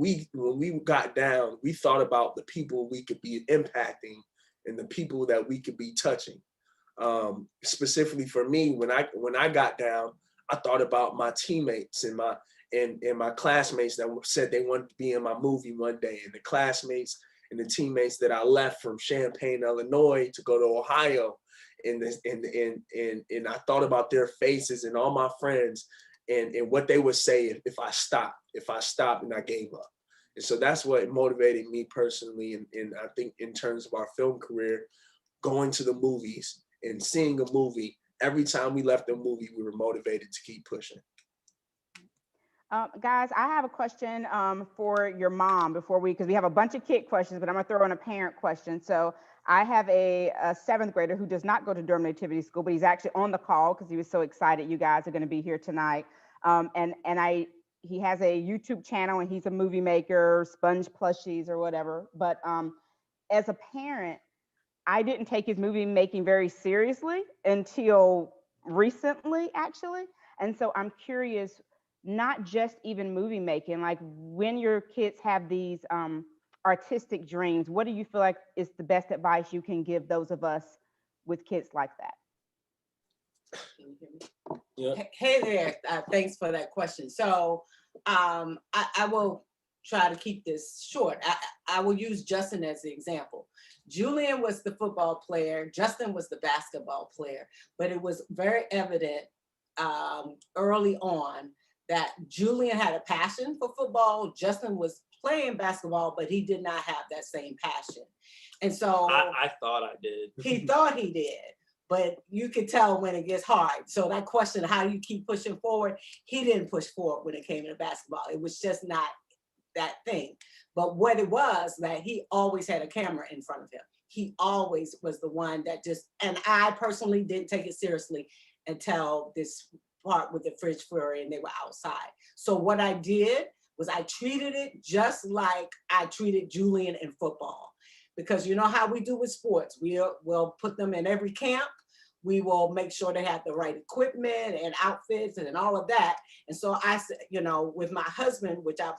we got down, we thought about the people we could be impacting and the people that we could be touching. Specifically for me, when I got down, I thought about my teammates and my classmates that said they wanted to be in my movie one day, and the classmates and the teammates that I left from Champaign, Illinois to go to Ohio, and I thought about their faces and all my friends and what they would say if I stopped and I gave up. And so that's what motivated me personally, and I think in terms of our film career, going to the movies and seeing a movie. Every time we left the movie, we were motivated to keep pushing. Guys, I have a question for your mom because we have a bunch of kid questions, but I'm gonna throw in a parent question. So I have a 7th grader who does not go to Durham Nativity School, but he's actually on the call because he was so excited you guys are gonna be here tonight. He has a YouTube channel and he's a movie maker, sponge plushies or whatever. But as a parent, I didn't take his movie making very seriously until recently, actually. And so I'm curious, not just even movie making, like when your kids have these artistic dreams, what do you feel like is the best advice you can give those of us with kids like that? Yeah. Hey there, thanks for that question. So I will try to keep this short. I will use Justin as the example. Julian was the football player, Justin was the basketball player, but it was very evident early on that Julian had a passion for football. Justin was playing basketball, but he did not have that same passion. And so I thought I did. He thought he did, but you could tell when it gets hard. So that question, how do you keep pushing forward? He didn't push forward when it came to basketball. It was just not that thing. But what it was, that he always had a camera in front of him. He always was the one that and I personally didn't take it seriously until this part with the fridge fury and they were outside. So what I did was I treated it just like I treated Julian in football. Because you know how we do with sports. We'll put them in every camp. We will make sure they have the right equipment and outfits and all of that. And so I said, with my husband, which I'm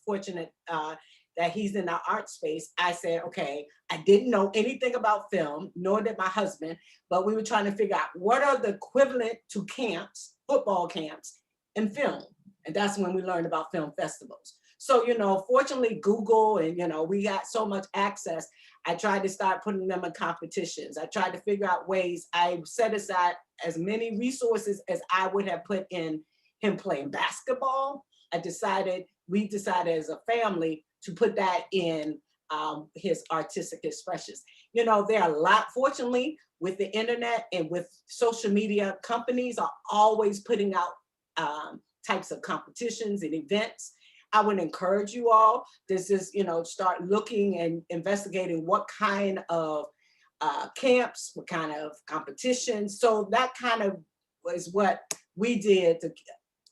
fortunate that he's in the art space, I said, okay, I didn't know anything about film, nor did my husband, but we were trying to figure out what are the equivalent to camps, football camps, in film. And that's when we learned about film festivals. So, fortunately, Google and, we got so much access. I tried to start putting them in competitions. I tried to figure out ways. I set aside as many resources as I would have put in him playing basketball. We decided as a family to put that in his artistic expressions. There are a lot, fortunately, with the internet and with social media, companies are always putting out types of competitions and events. I would encourage you all to just, start looking and investigating what kind of camps, what kind of competitions. So that kind of was what we did to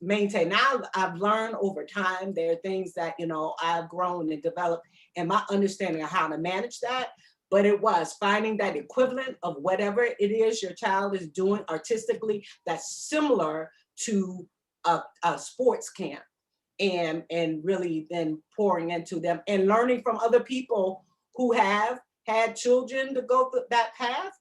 maintain. Now I've learned over time, there are things that, I've grown and developed in my understanding of how to manage that. But it was finding that equivalent of whatever it is your child is doing artistically that's similar to a sports camp. And really then pouring into them and learning from other people who have had children to go through that path.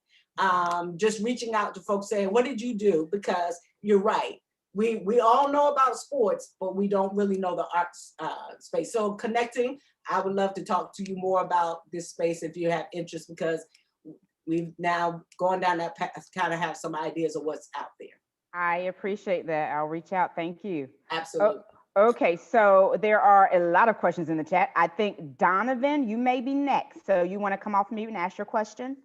Just reaching out to folks saying, what did you do? Because you're right. We all know about sports, but we don't really know the arts space. So connecting, I would love to talk to you more about this space if you have interest, because we've now gone down that path, kind of have some ideas of what's out there. I appreciate that. I'll reach out. Thank you. Absolutely. Okay, so there are a lot of questions in the chat. I think Donovan, you may be next. So you want to come off mute and ask your question?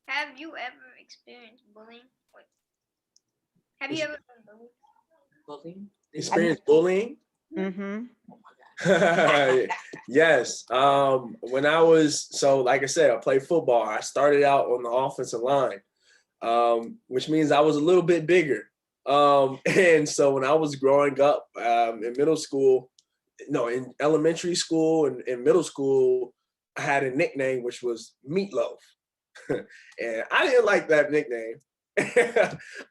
Have you ever experienced bullying? Have you ever been bullied? Bullying? Experienced bullying? Mm-hmm. Yes. When I was, so like I said, I played football. I started out on the offensive line, which means I was a little bit bigger. And so when I was growing up in middle school, no, in elementary school and in middle school, I had a nickname which was Meatloaf. And I didn't like that nickname.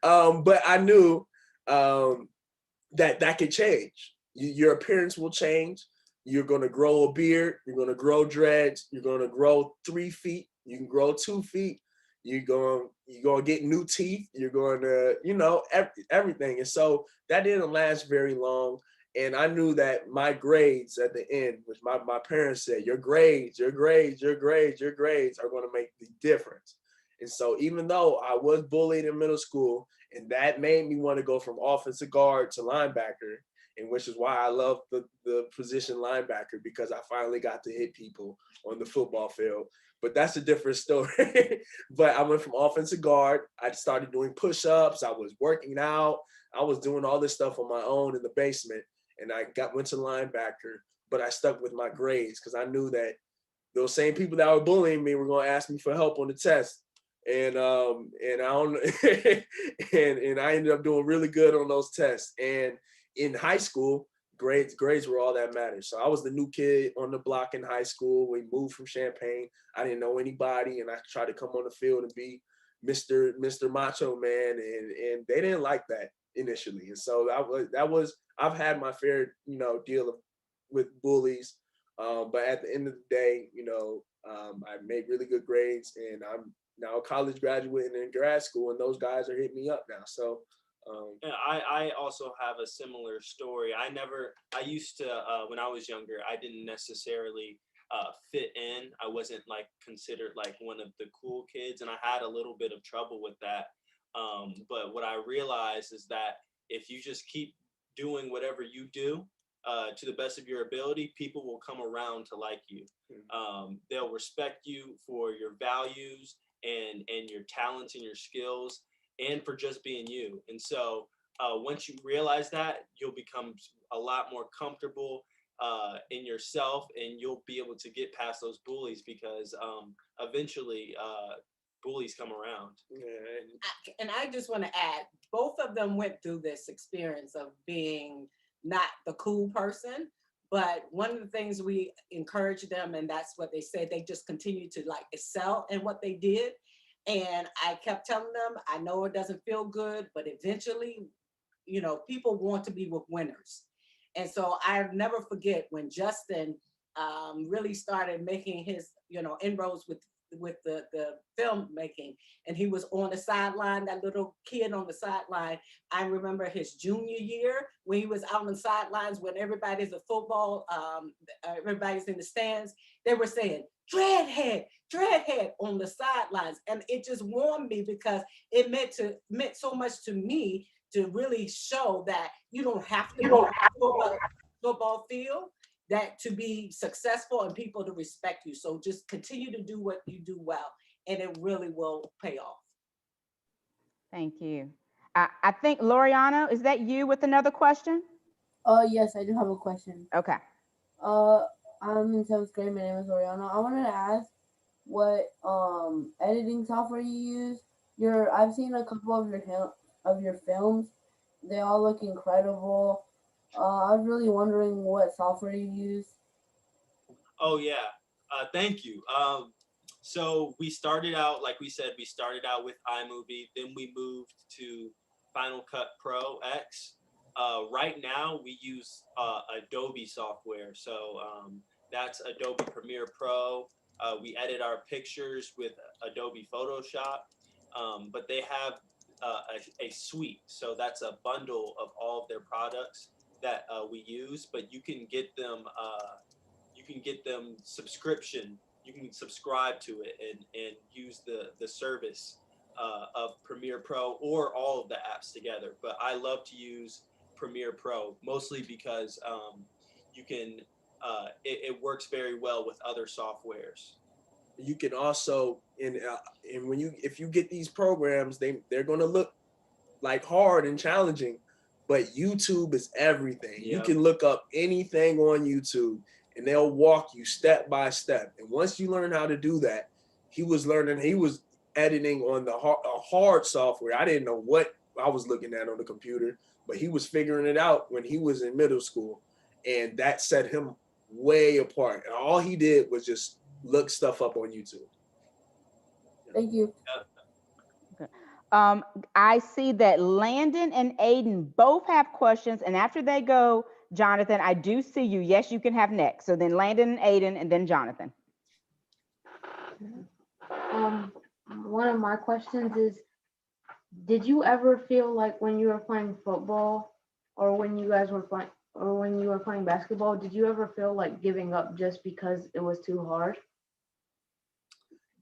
But I knew that could change. Your appearance will change. You're going to grow a beard. You're going to grow dreads. You're going to grow 3 feet. You can grow 2 feet. You're going to get new teeth. You're going to, everything. And so that didn't last very long. And I knew that my grades at the end, which my parents said, your grades are going to make the difference. And so even though I was bullied in middle school, and that made me want to go from offensive guard to linebacker, and which is why I love the position linebacker, because I finally got to hit people on the football field. But that's a different story. But I went from offensive guard. I started doing push-ups. I was working out. I was doing all this stuff on my own in the basement. And I went to linebacker, but I stuck with my grades because I knew that those same people that were bullying me were going to ask me for help on the test. And I don't and I ended up doing really good on those tests. And in high school, grades were all that mattered. So I was the new kid on the block in high school. We moved from Champaign. I didn't know anybody, and I tried to come on the field and be Mr. Macho Man, and they didn't like that initially. And so I've had my fair deal with bullies, but at the end of the day, I made really good grades, and I'm now a college graduate and in grad school, and those guys are hitting me up now. So yeah, I also have a similar story. I used to, when I was younger, I didn't necessarily fit in. I wasn't considered one of the cool kids, and I had a little bit of trouble with that. But what I realized is that if you just keep doing whatever you do to the best of your ability, people will come around to like you. They'll respect you for your values and your talents and your skills, and for just being you. And so once you realize that, you'll become a lot more comfortable in yourself, and you'll be able to get past those bullies, because eventually bullies come around. Yeah. And I just want to add, both of them went through this experience of being not the cool person, but one of the things we encourage them, and that's what they said, they just continue to excel in what they did. And I kept telling them, I know it doesn't feel good, but eventually, people want to be with winners. And so I'll never forget when Justin really started making his, inroads with the filmmaking, and he was on the sideline, that little kid on the sideline. I remember his junior year when he was out on the sidelines, when everybody's at football, everybody's in the stands, they were saying, Dreadhead on the sidelines. And it just warmed me, because it meant so much to me to really show that you don't have to be on a football field, that to be successful and people to respect you. So just continue to do what you do well, and it really will pay off. Thank you. I think, Loriano, is that you with another question? Yes, I do have a question. Okay. I'm in 7th grade. My name is Loriano. I wanted to ask what editing software you use. I've seen a couple of your films. They all look incredible. I was really wondering what software you use. Oh yeah, thank you. So we started out, like we said, we started out with iMovie, then we moved to Final Cut Pro X. Right now we use Adobe software. So that's Adobe Premiere Pro. We edit our pictures with Adobe Photoshop, but they have a suite. So that's a bundle of all of their products that we use, but you can get them subscription. You can subscribe to it and use the service of Premiere Pro or all of the apps together. But I love to use Premiere Pro, mostly because you can it works very well with other softwares. You can also and when if you get these programs, they're going to look like hard and challenging, but YouTube is everything. You Yep. can look up anything on YouTube and they'll walk you step by step. And once you learn how to do that, he was editing on the hard software. I didn't know what I was looking at on the computer, but he was figuring it out when he was in middle school, and that set him way apart. And all he did was just look stuff up on YouTube. Thank you. I see that Landon and Aiden both have questions, and after they go, Jonathan, I do see you. Yes, you can have next. So then Landon and Aiden, and then Jonathan. One of my questions is, did you ever feel like when you were playing football, or when you guys were playing, or when you were playing basketball, did you ever feel like giving up just because it was too hard?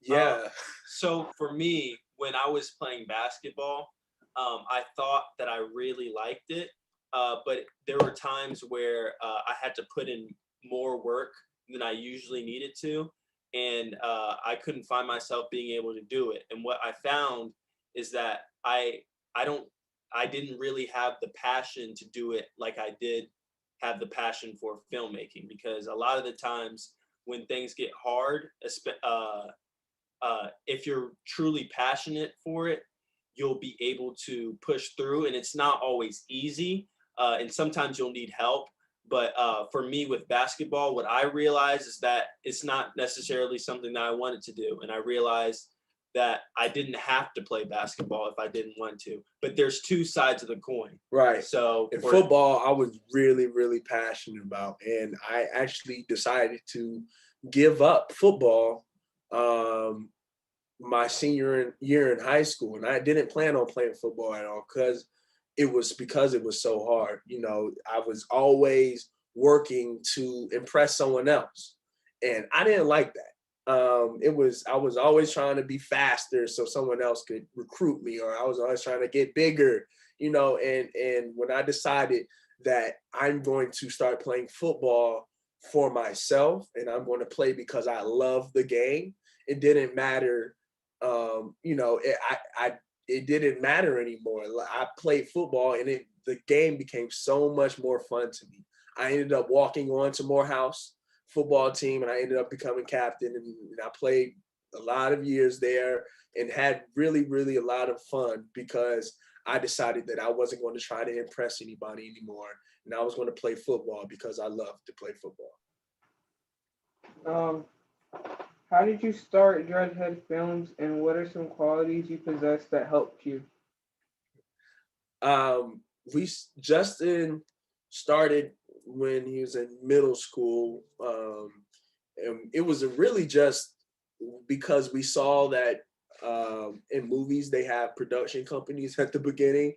Yeah. So for me, when I was playing basketball, I thought that I really liked it, but there were times where I had to put in more work than I usually needed to, and I couldn't find myself being able to do it. And what I found is that I didn't really have the passion to do it like I did have the passion for filmmaking, because a lot of the times when things get hard, if you're truly passionate for it, you'll be able to push through, and it's not always easy, and sometimes you'll need help. But for me with basketball, what I realized is that it's not necessarily something that I wanted to do, and I realized that I didn't have to play basketball if I didn't want to. But there's two sides of the coin. Right. So in football, I was really, really passionate about, and I actually decided to give up football my senior year in high school, and I didn't plan on playing football at all because it was so hard. You know, I was always working to impress someone else, and I didn't like that. I was always trying to be faster so someone else could recruit me, or I was always trying to get bigger, you know, and when I decided that I'm going to start playing football for myself and I'm going to play because I love the game, it didn't matter. You know, it didn't matter anymore. I played football and the game became so much more fun to me. I ended up walking on to Morehouse football team, and I ended up becoming captain, and I played a lot of years there and had really, really a lot of fun because I decided that I wasn't going to try to impress anybody anymore, and I was going to play football because I love to play football. How did you start Dreadhead Films, and what are some qualities you possess that helped you? Justin started when he was in middle school, and it was really just because we saw that in movies they have production companies at the beginning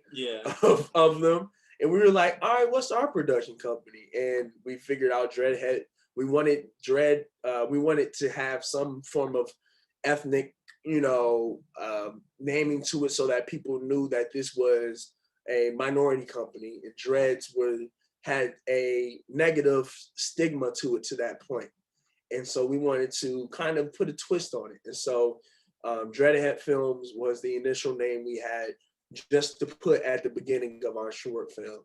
of them, and we were like, all right, what's our production company? And we figured out Dreadhead. We wanted to have some form of ethnic, you know, naming to it so that people knew that this was a minority company, and Dreads had a negative stigma to it to that point. And so we wanted to kind of put a twist on it. And so Dreadhead Films was the initial name we had just to put at the beginning of our short films.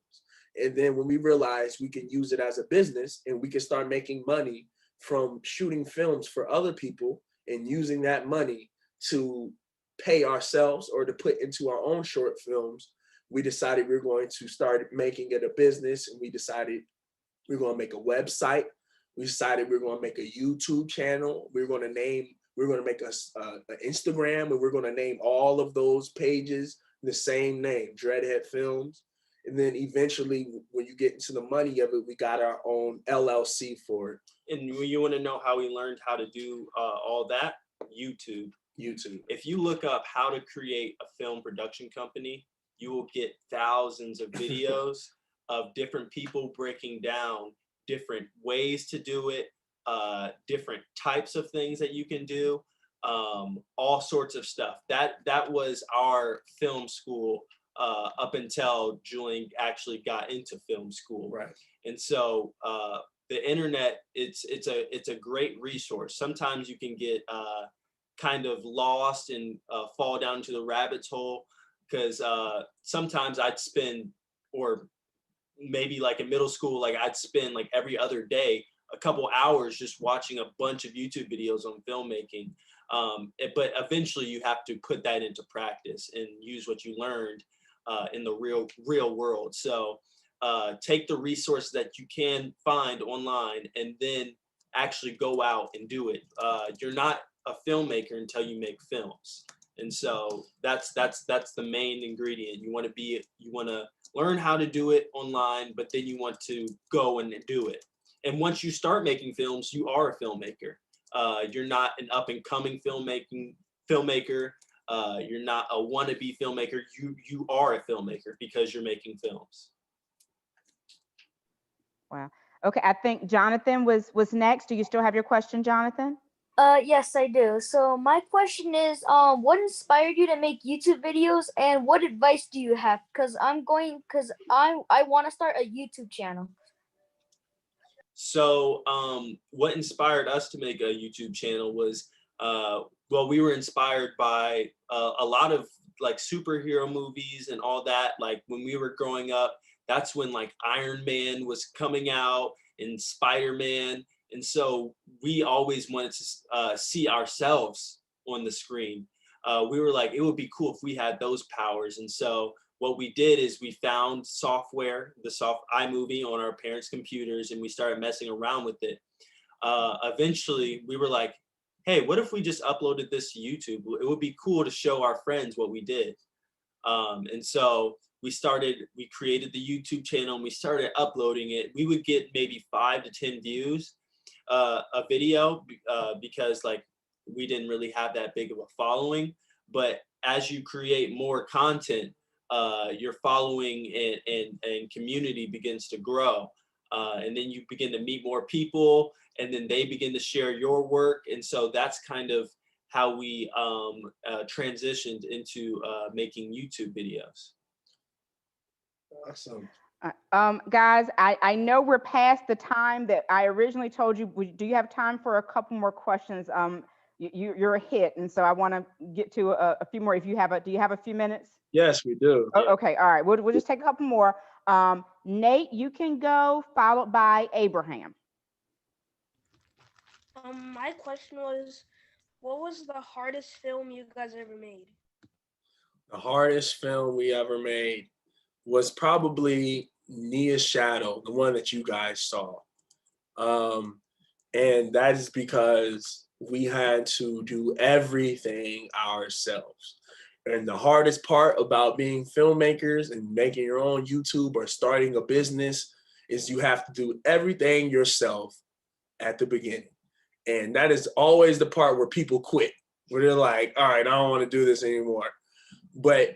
And then when we realized we could use it as a business and we could start making money from shooting films for other people and using that money to pay ourselves or to put into our own short films, we decided we were going to start making it a business, and we decided we were going to make a website. We decided we were going to make a YouTube channel. We were going to make an Instagram, and we're going to name all of those pages the same name, Dreadhead Films. And then eventually, when you get into the money of it, we got our own LLC for it. And when you want to know how we learned how to do all that, YouTube. If you look up how to create a film production company, you will get thousands of videos of different people breaking down different ways to do it, different types of things that you can do, all sorts of stuff. That was our film school up until Julian actually got into film school. Right. And so the internet, it's a great resource. Sometimes you can get kind of lost and fall down to the rabbit's hole, because sometimes I'd spend, or maybe like in middle school, like I'd spend like every other day a couple hours just watching a bunch of YouTube videos on filmmaking. But eventually you have to put that into practice and use what you learned in the real world. So take the resources that you can find online and then actually go out and do it. You're not a filmmaker until you make films. And so that's the main ingredient. You want to learn how to do it online, but then you want to go and do it. And once you start making films, you are a filmmaker. You're not an up and coming filmmaker. You're not a wannabe filmmaker. You are a filmmaker because you're making films. Wow. Okay, I think Jonathan was next. Do you still have your question, Jonathan? Yes, I do. So my question is, what inspired you to make YouTube videos, and what advice do you have? Because I want to start a YouTube channel. So what inspired us to make a YouTube channel was, well, we were inspired by a lot of like superhero movies and all that. Like when we were growing up, that's when like Iron Man was coming out and Spider-Man. And so we always wanted to see ourselves on the screen. We were like, it would be cool if we had those powers. And so what we did is we found software, the iMovie on our parents' computers, and we started messing around with it. Eventually, we were like, hey, what if we just uploaded this to YouTube? It would be cool to show our friends what we did. And so we created the YouTube channel and we started uploading it. We would get maybe 5 to 10 views a video because like we didn't really have that big of a following. But as you create more content, your following and community begins to grow. And then you begin to meet more people, and then they begin to share your work. And so that's kind of how we transitioned into making YouTube videos. Awesome. Guys, I know we're past the time that I originally told you. Do you have time for a couple more questions? You're a hit, and so I want to get to a few more. Do you have a few minutes? Yes, we do. Oh, okay, all right. We'll just take a couple more. Nate, you can go, followed by Abraham. My question was, what was the hardest film you guys ever made? The hardest film we ever made was probably Nia's Shadow, the one that you guys saw. And that is because we had to do everything ourselves. And the hardest part about being filmmakers and making your own YouTube or starting a business is you have to do everything yourself at the beginning. And that is always the part where people quit, where they're like, all right, I don't want to do this anymore. But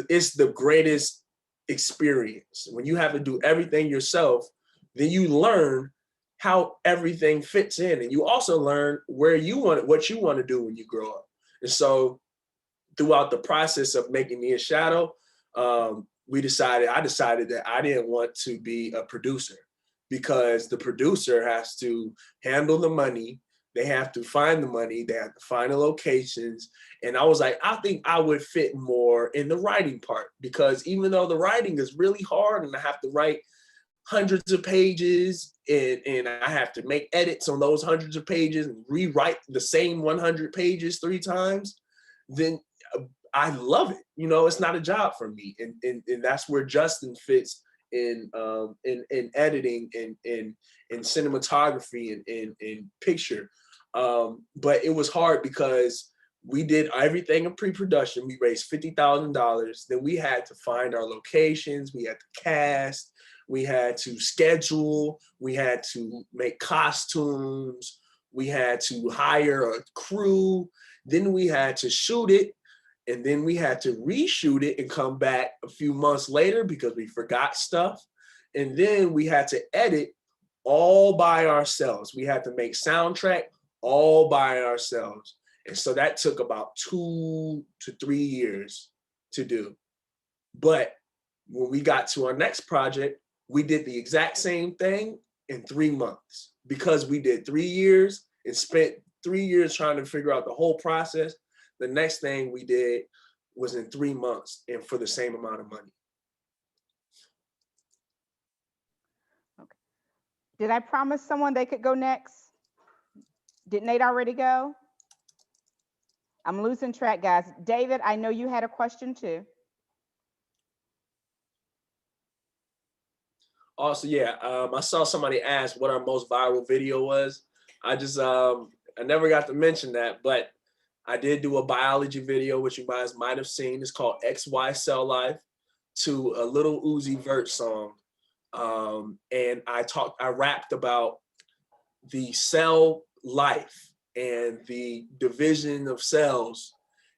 it's the greatest experience. When you have to do everything yourself, then you learn how everything fits in. And you also learn what you want to do when you grow up. And so throughout the process of making Nia's Shadow, I decided that I didn't want to be a producer, because the producer has to handle the money. They have to find the money. They have to find the locations. And I was like, I think I would fit more in the writing part, because even though the writing is really hard and I have to write hundreds of pages and I have to make edits on those hundreds of pages and rewrite the same 100 pages 3 times, then I love it. You know, it's not a job for me. And that's where Justin fits in editing and in cinematography and in picture. But it was hard because we did everything in pre-production. We raised $50,000. Then we had to find our locations. We had to cast. We had to schedule. We had to make costumes. We had to hire a crew. Then we had to shoot it. And then we had to reshoot it and come back a few months later because we forgot stuff. And then we had to edit all by ourselves. We had to make soundtrack all by ourselves. And so that took about 2 to 3 years to do. But when we got to our next project, we did the exact same thing in 3 months because we did 3 years and spent 3 years trying to figure out the whole process. The next thing we did was in 3 months and for the same amount of money. Okay. Did I promise someone they could go next? Did Nate already go? I'm losing track, guys. David, I know you had a question too. Also, yeah, I saw somebody ask what our most viral video was. I never got to mention that, but I did do a biology video, which you guys might have seen. It's called XY Cell Life, to a Little Uzi Vert song. And I rapped about the cell life and the division of cells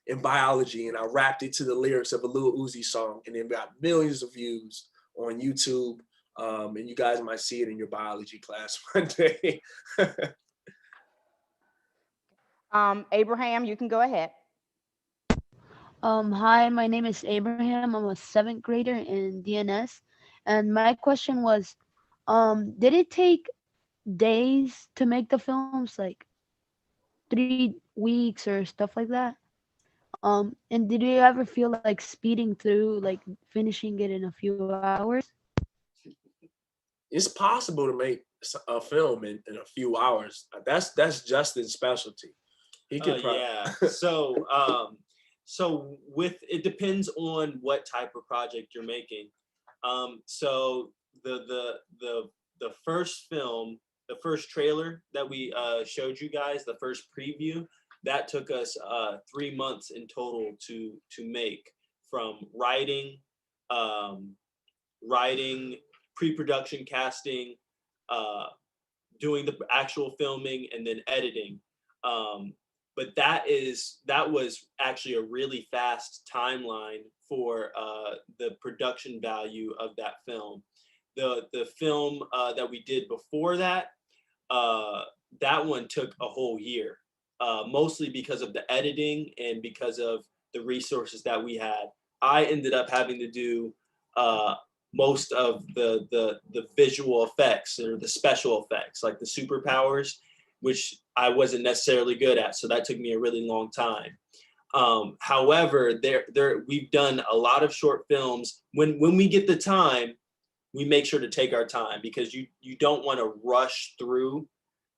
in biology. And I rapped it to the lyrics of a Lil Uzi song, and it got millions of views on YouTube. And you guys might see it in your biology class one day. Abraham, you can go ahead. Hi, my name is Abraham. I'm a 7th grader in DNS. And my question was, did it take days to make the films, like 3 weeks or stuff like that? And did you ever feel like speeding through, like finishing it in a few hours? It's possible to make a film in a few hours. That's Justin's specialty. He could yeah. So it depends on what type of project you're making. So the first film, the first trailer that we showed you guys, the first preview, that took us 3 months in total to make, from writing, pre-production, casting, doing the actual filming, and then editing. But that was actually a really fast timeline for the production value of that film. The film that we did before that, that one took a whole year, mostly because of the editing and because of the resources that we had. I ended up having to do most of the visual effects or the special effects, like the superpowers, which I wasn't necessarily good at. So that took me a really long time. However, we've done a lot of short films. When we get the time, we make sure to take our time, because you don't want to rush through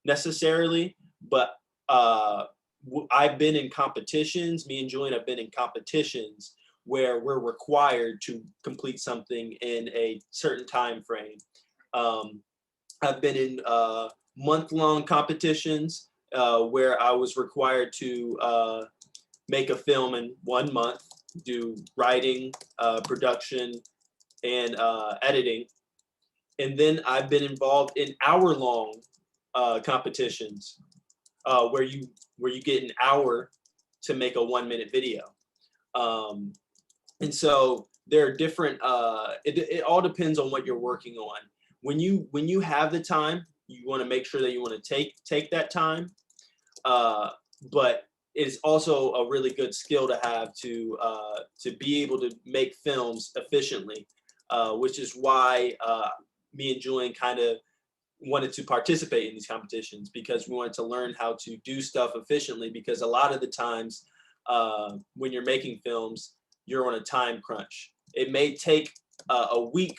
necessarily. But I've been in competitions, me and Julian have been in competitions where we're required to complete something in a certain time frame. I've been in month-long competitions where I was required to make a film in 1 month, do writing, production, and editing. And then I've been involved in hour-long competitions where you get an hour to make a 1-minute video. And so there are different, it all depends on what you're working on. When you have the time, you want to make sure that you want to take that time. But it's also a really good skill to have to be able to make films efficiently, which is why me and Julian kind of wanted to participate in these competitions, because we wanted to learn how to do stuff efficiently, because a lot of the times when you're making films, you're on a time crunch. It may take a week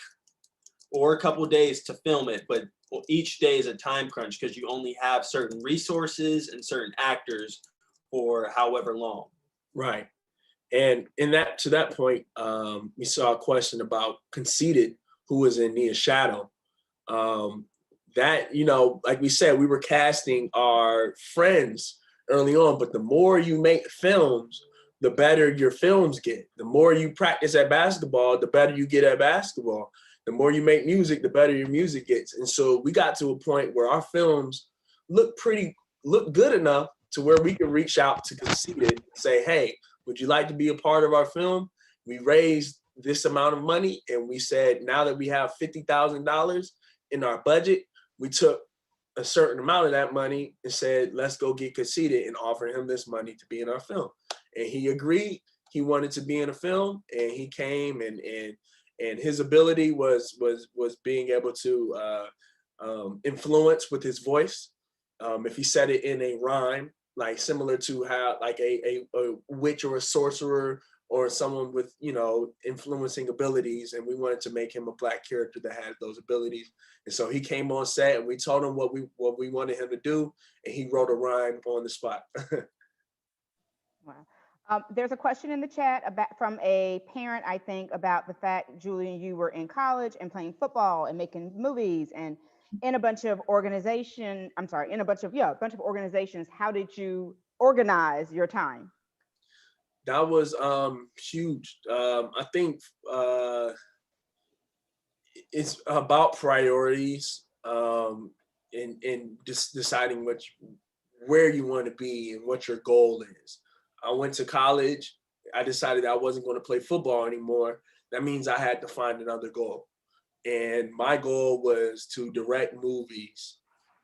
or a couple of days to film it, but each day is a time crunch because you only have certain resources and certain actors for however long. Right. And to that point, we saw a question about Conceited, who was in Nia's Shadow. That, like we said, we were casting our friends early on, but the more you make films, the better your films get. The more you practice at basketball, the better you get at basketball. The more you make music, the better your music gets. And so we got to a point where our films look good enough to where we could reach out to Conceited and say, hey, would you like to be a part of our film? We raised this amount of money, and we said, now that we have $50,000 in our budget, we took a certain amount of that money and said, let's go get Conceited and offer him this money to be in our film. And he agreed. he wanted to be in a film, and he came, and his ability was being able to influence with his voice. If he said it in a rhyme, like similar to how like a witch or a sorcerer or someone with, you know, influencing abilities, and we wanted to make him a Black character that had those abilities. And so he came on set, and we told him what we wanted him to do, and he wrote a rhyme on the spot. Wow. There's a question in the chat about from a parent, I think, about the fact, Julian, you were in college and playing football and making movies and in a bunch of organizations. How did you organize your time? That was huge. I think it's about priorities, and just deciding where you want to be and what your goal is. I went to college. I decided I wasn't going to play football anymore. That means I had to find another goal. And my goal was to direct movies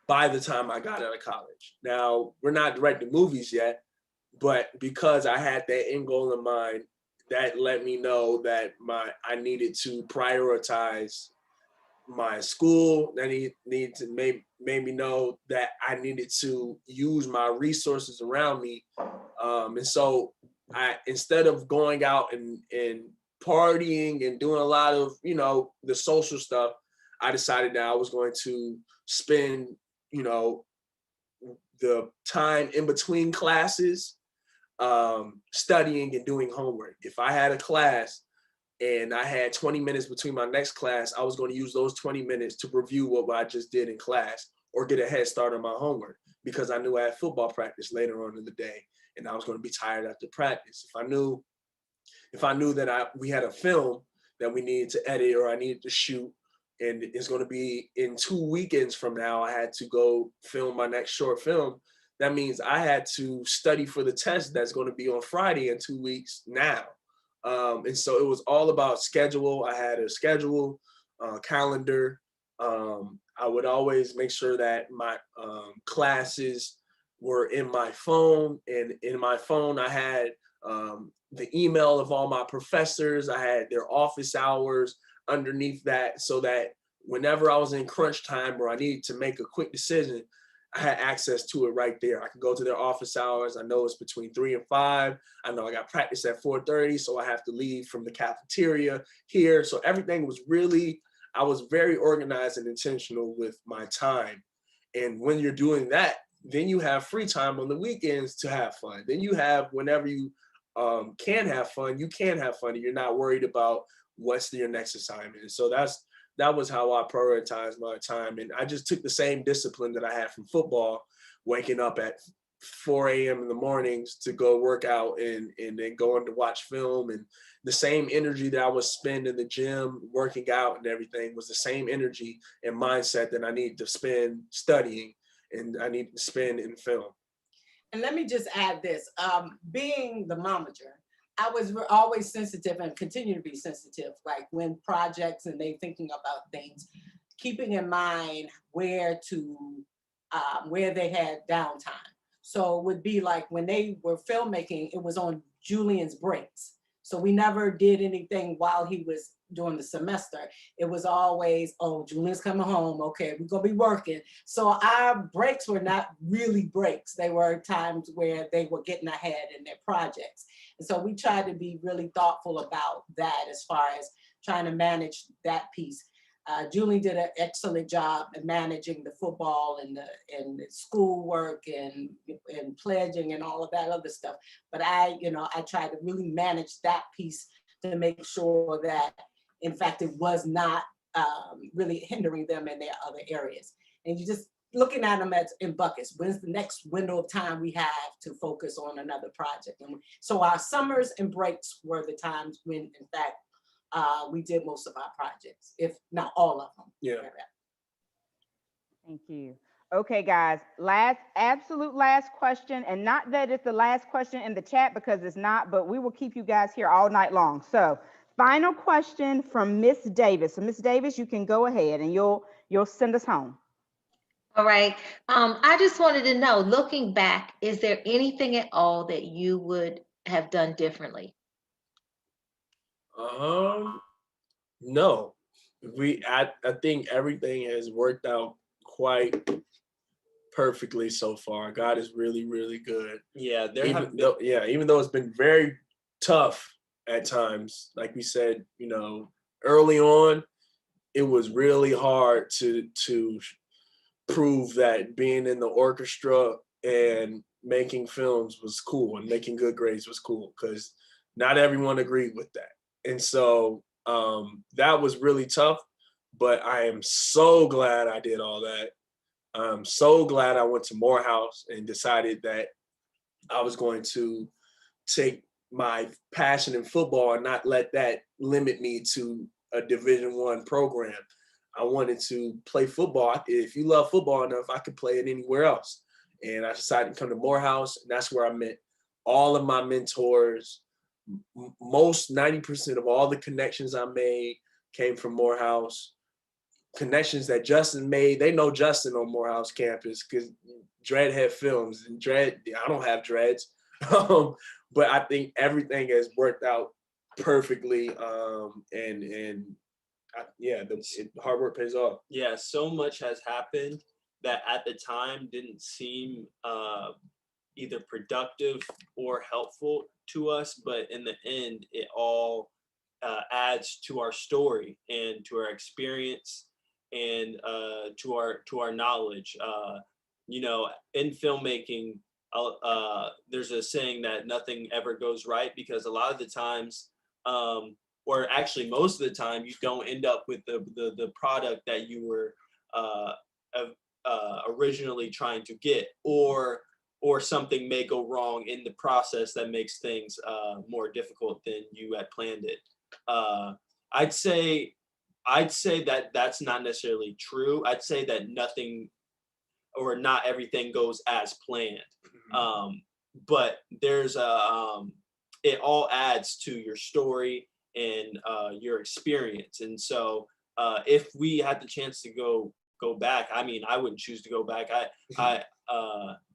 by the time I got out of college. Now, we're not directing movies yet, but because I had that end goal in mind, that let me know that I needed to prioritize my school. That need to made me know that I needed to use my resources around me. And so instead of going out and partying and doing a lot of, you know, the social stuff, I decided that I was going to spend, you know, the time in between classes, studying and doing homework. If I had a class and I had 20 minutes between my next class, I was going to use those 20 minutes to review what I just did in class or get a head start on my homework, because I knew I had football practice later on in the day and I was going to be tired after practice. If I knew that we had a film that we needed to edit or I needed to shoot, and it's going to be in 2 weekends from now, I had to go film my next short film. That means I had to study for the test that's going to be on Friday in 2 weeks now. And so it was all about schedule. I had a schedule, calendar. I would always make sure that my classes were in my phone, and in my phone I had the email of all my professors. I had their office hours underneath that, so that whenever I was in crunch time or I needed to make a quick decision, I had access to it right there. I could go to their office hours. I know it's between 3 and 5. I know I got practice at 4:30, so I have to leave from the cafeteria here. So everything was I was very organized and intentional with my time. And when you're doing that, then you have free time on the weekends to have fun. Then you have, whenever you can have fun, you can have fun, and you're not worried about what's your next assignment. And so that was how I prioritized my time. And I just took the same discipline that I had from football, waking up at 4 a.m. in the mornings to go work out and then going to watch film. And the same energy that I would spend in the gym, working out and everything, was the same energy and mindset that I needed to spend studying and I need to spend in film. And let me just add this, being the momager, I was always sensitive and continue to be sensitive, like when projects and they thinking about things, keeping in mind where they had downtime. So it would be like when they were filmmaking, it was on Julian's breaks. So we never did anything while he was doing the semester. It was always, oh, Julian's coming home. Okay, we're gonna be working. So our breaks were not really breaks. They were times where they were getting ahead in their projects. And so we tried to be really thoughtful about that as far as trying to manage that piece. Julian did an excellent job in managing the football and the schoolwork and pledging and all of that other stuff. But I tried to really manage that piece to make sure that, in fact, it was not really hindering them in their other areas. And you just looking at them in buckets. When's the next window of time we have to focus on another project? And so our summers and breaks were the times when, in fact, we did most of our projects, if not all of them. Yeah. Thank you. Okay, guys, absolute last question, and not that it's the last question in the chat, because it's not, but we will keep you guys here all night long. So final question from Miss Davis. So Miss Davis, you can go ahead and you'll send us home. All right. I just wanted to know, looking back, is there anything at all that you would have done differently? No, I think everything has worked out quite perfectly so far. God is really, really good. Yeah, Even though it's been very tough at times, like we said, early on, it was really hard to prove that being in the orchestra and making films was cool and making good grades was cool, because not everyone agreed with that. And so that was really tough, but I am so glad I did all that. I'm so glad I went to Morehouse and decided that I was going to take my passion in football and not let that limit me to a Division I program. I wanted to play football. If you love football enough, I could play it anywhere else. And I decided to come to Morehouse, and that's where I met all of my mentors. Most 90% of all the connections I made came from Morehouse. Connections that Justin made, they know Justin on Morehouse campus because Dreadhead Films and I don't have dreads, but I think everything has worked out perfectly. The hard work pays off. Yeah, so much has happened that at the time didn't seem either productive or helpful to us, but in the end, it all adds to our story and to our experience and to our knowledge. In filmmaking, there's a saying that nothing ever goes right, because a lot of the times, or actually most of the time, you don't end up with the product that you were originally trying to get, or something may go wrong in the process that makes things more difficult than you had planned it. I'd say that that's not necessarily true. I'd say that nothing or not everything goes as planned. But there's it all adds to your story and your experience. And so if we had the chance to go back, I mean, I wouldn't choose to go back.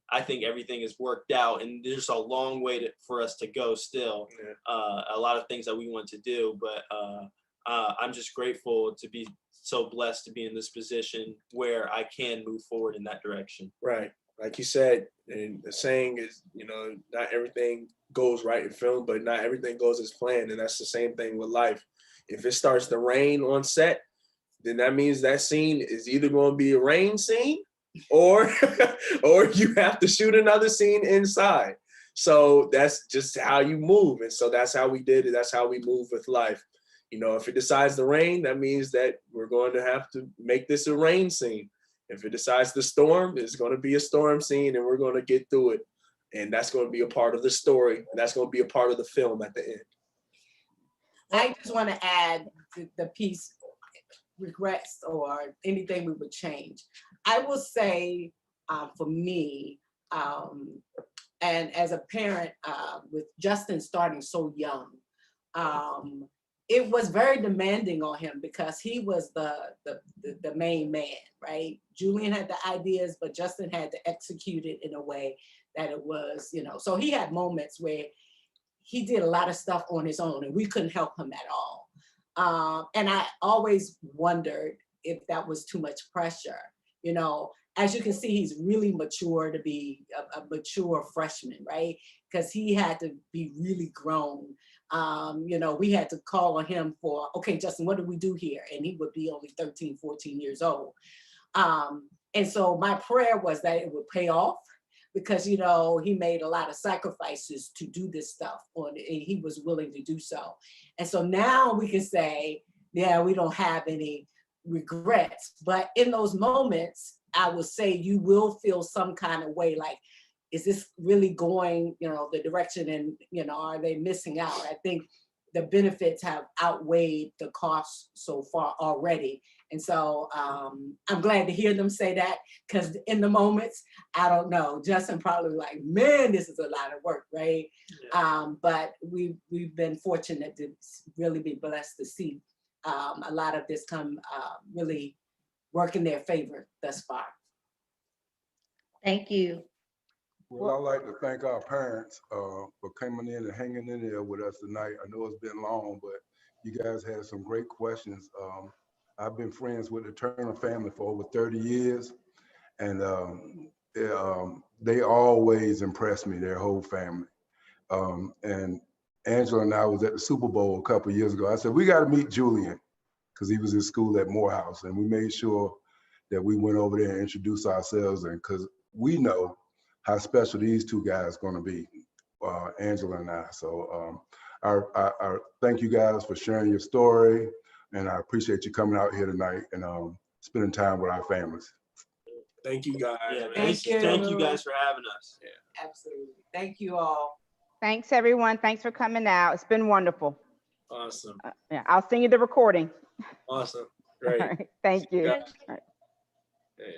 I think everything is worked out, and there's a long way for us to go still. A lot of things that we want to do, but I'm just grateful to be so blessed to be in this position where I can move forward in that direction. Right. Like you said, and the saying is, not everything goes right in film, but not everything goes as planned. And that's the same thing with life. If it starts to rain on set, then that means that scene is either going to be a rain scene or you have to shoot another scene inside. So that's just how you move. And so that's how we did it. That's how we move with life. If it decides to rain, that means that we're going to have to make this a rain scene. If it decides to storm, it's going to be a storm scene, and we're going to get through it. And that's going to be a part of the story. And that's going to be a part of the film at the end. I just want to add the piece, regrets or anything we would change. I will say for me, and as a parent with Justin starting so young, it was very demanding on him because he was the main man, right? Julian had the ideas, but Justin had to execute it in a way that it was, so he had moments where he did a lot of stuff on his own and we couldn't help him at all. And I always wondered if that was too much pressure. As you can see, he's really mature to be a mature freshman, right? Because he had to be really grown. We had to call on him for, okay, Justin, what do we do here? And he would be only 13, 14 years old. And so my prayer was that it would pay off because, he made a lot of sacrifices to do this stuff and he was willing to do so. And so now we can say, yeah, we don't have any regrets, but in those moments, I would say you will feel some kind of way like, is this really going, the direction and, are they missing out? I think the benefits have outweighed the costs so far already. And so I'm glad to hear them say that because in the moments, I don't know, Justin probably like, man, this is a lot of work, right? Yeah. But we've been fortunate to really be blessed to see a lot of this come really work in their favor thus far. Thank you. Well, I'd like to thank our parents for coming in and hanging in there with us tonight. I know it's been long, but You guys had some great questions. I've been friends with the Turner family for over 30 years, and they always impress me, their whole family. And Angela and I was at the Super Bowl a couple of years ago. I said, we got to meet Julian, because he was in school at Morehouse, and we made sure that we went over there and introduced ourselves, and because we know how special these two guys going to be, Angela and I. So I thank you guys for sharing your story, and I appreciate you coming out here tonight and spending time with our families. Thank you guys. Yeah, Thank you. Thank you guys for having us. Yeah. Absolutely. Thank you all. Thanks, everyone. Thanks for coming out. It's been wonderful. Awesome. Yeah, I'll send you the recording. Awesome. Great. All right, thank you. Yeah. All right. Hey.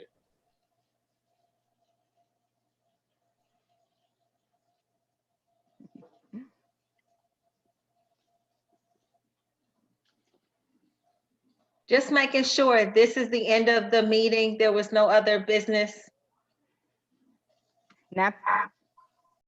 Just making sure this is the end of the meeting. There was no other business. Now,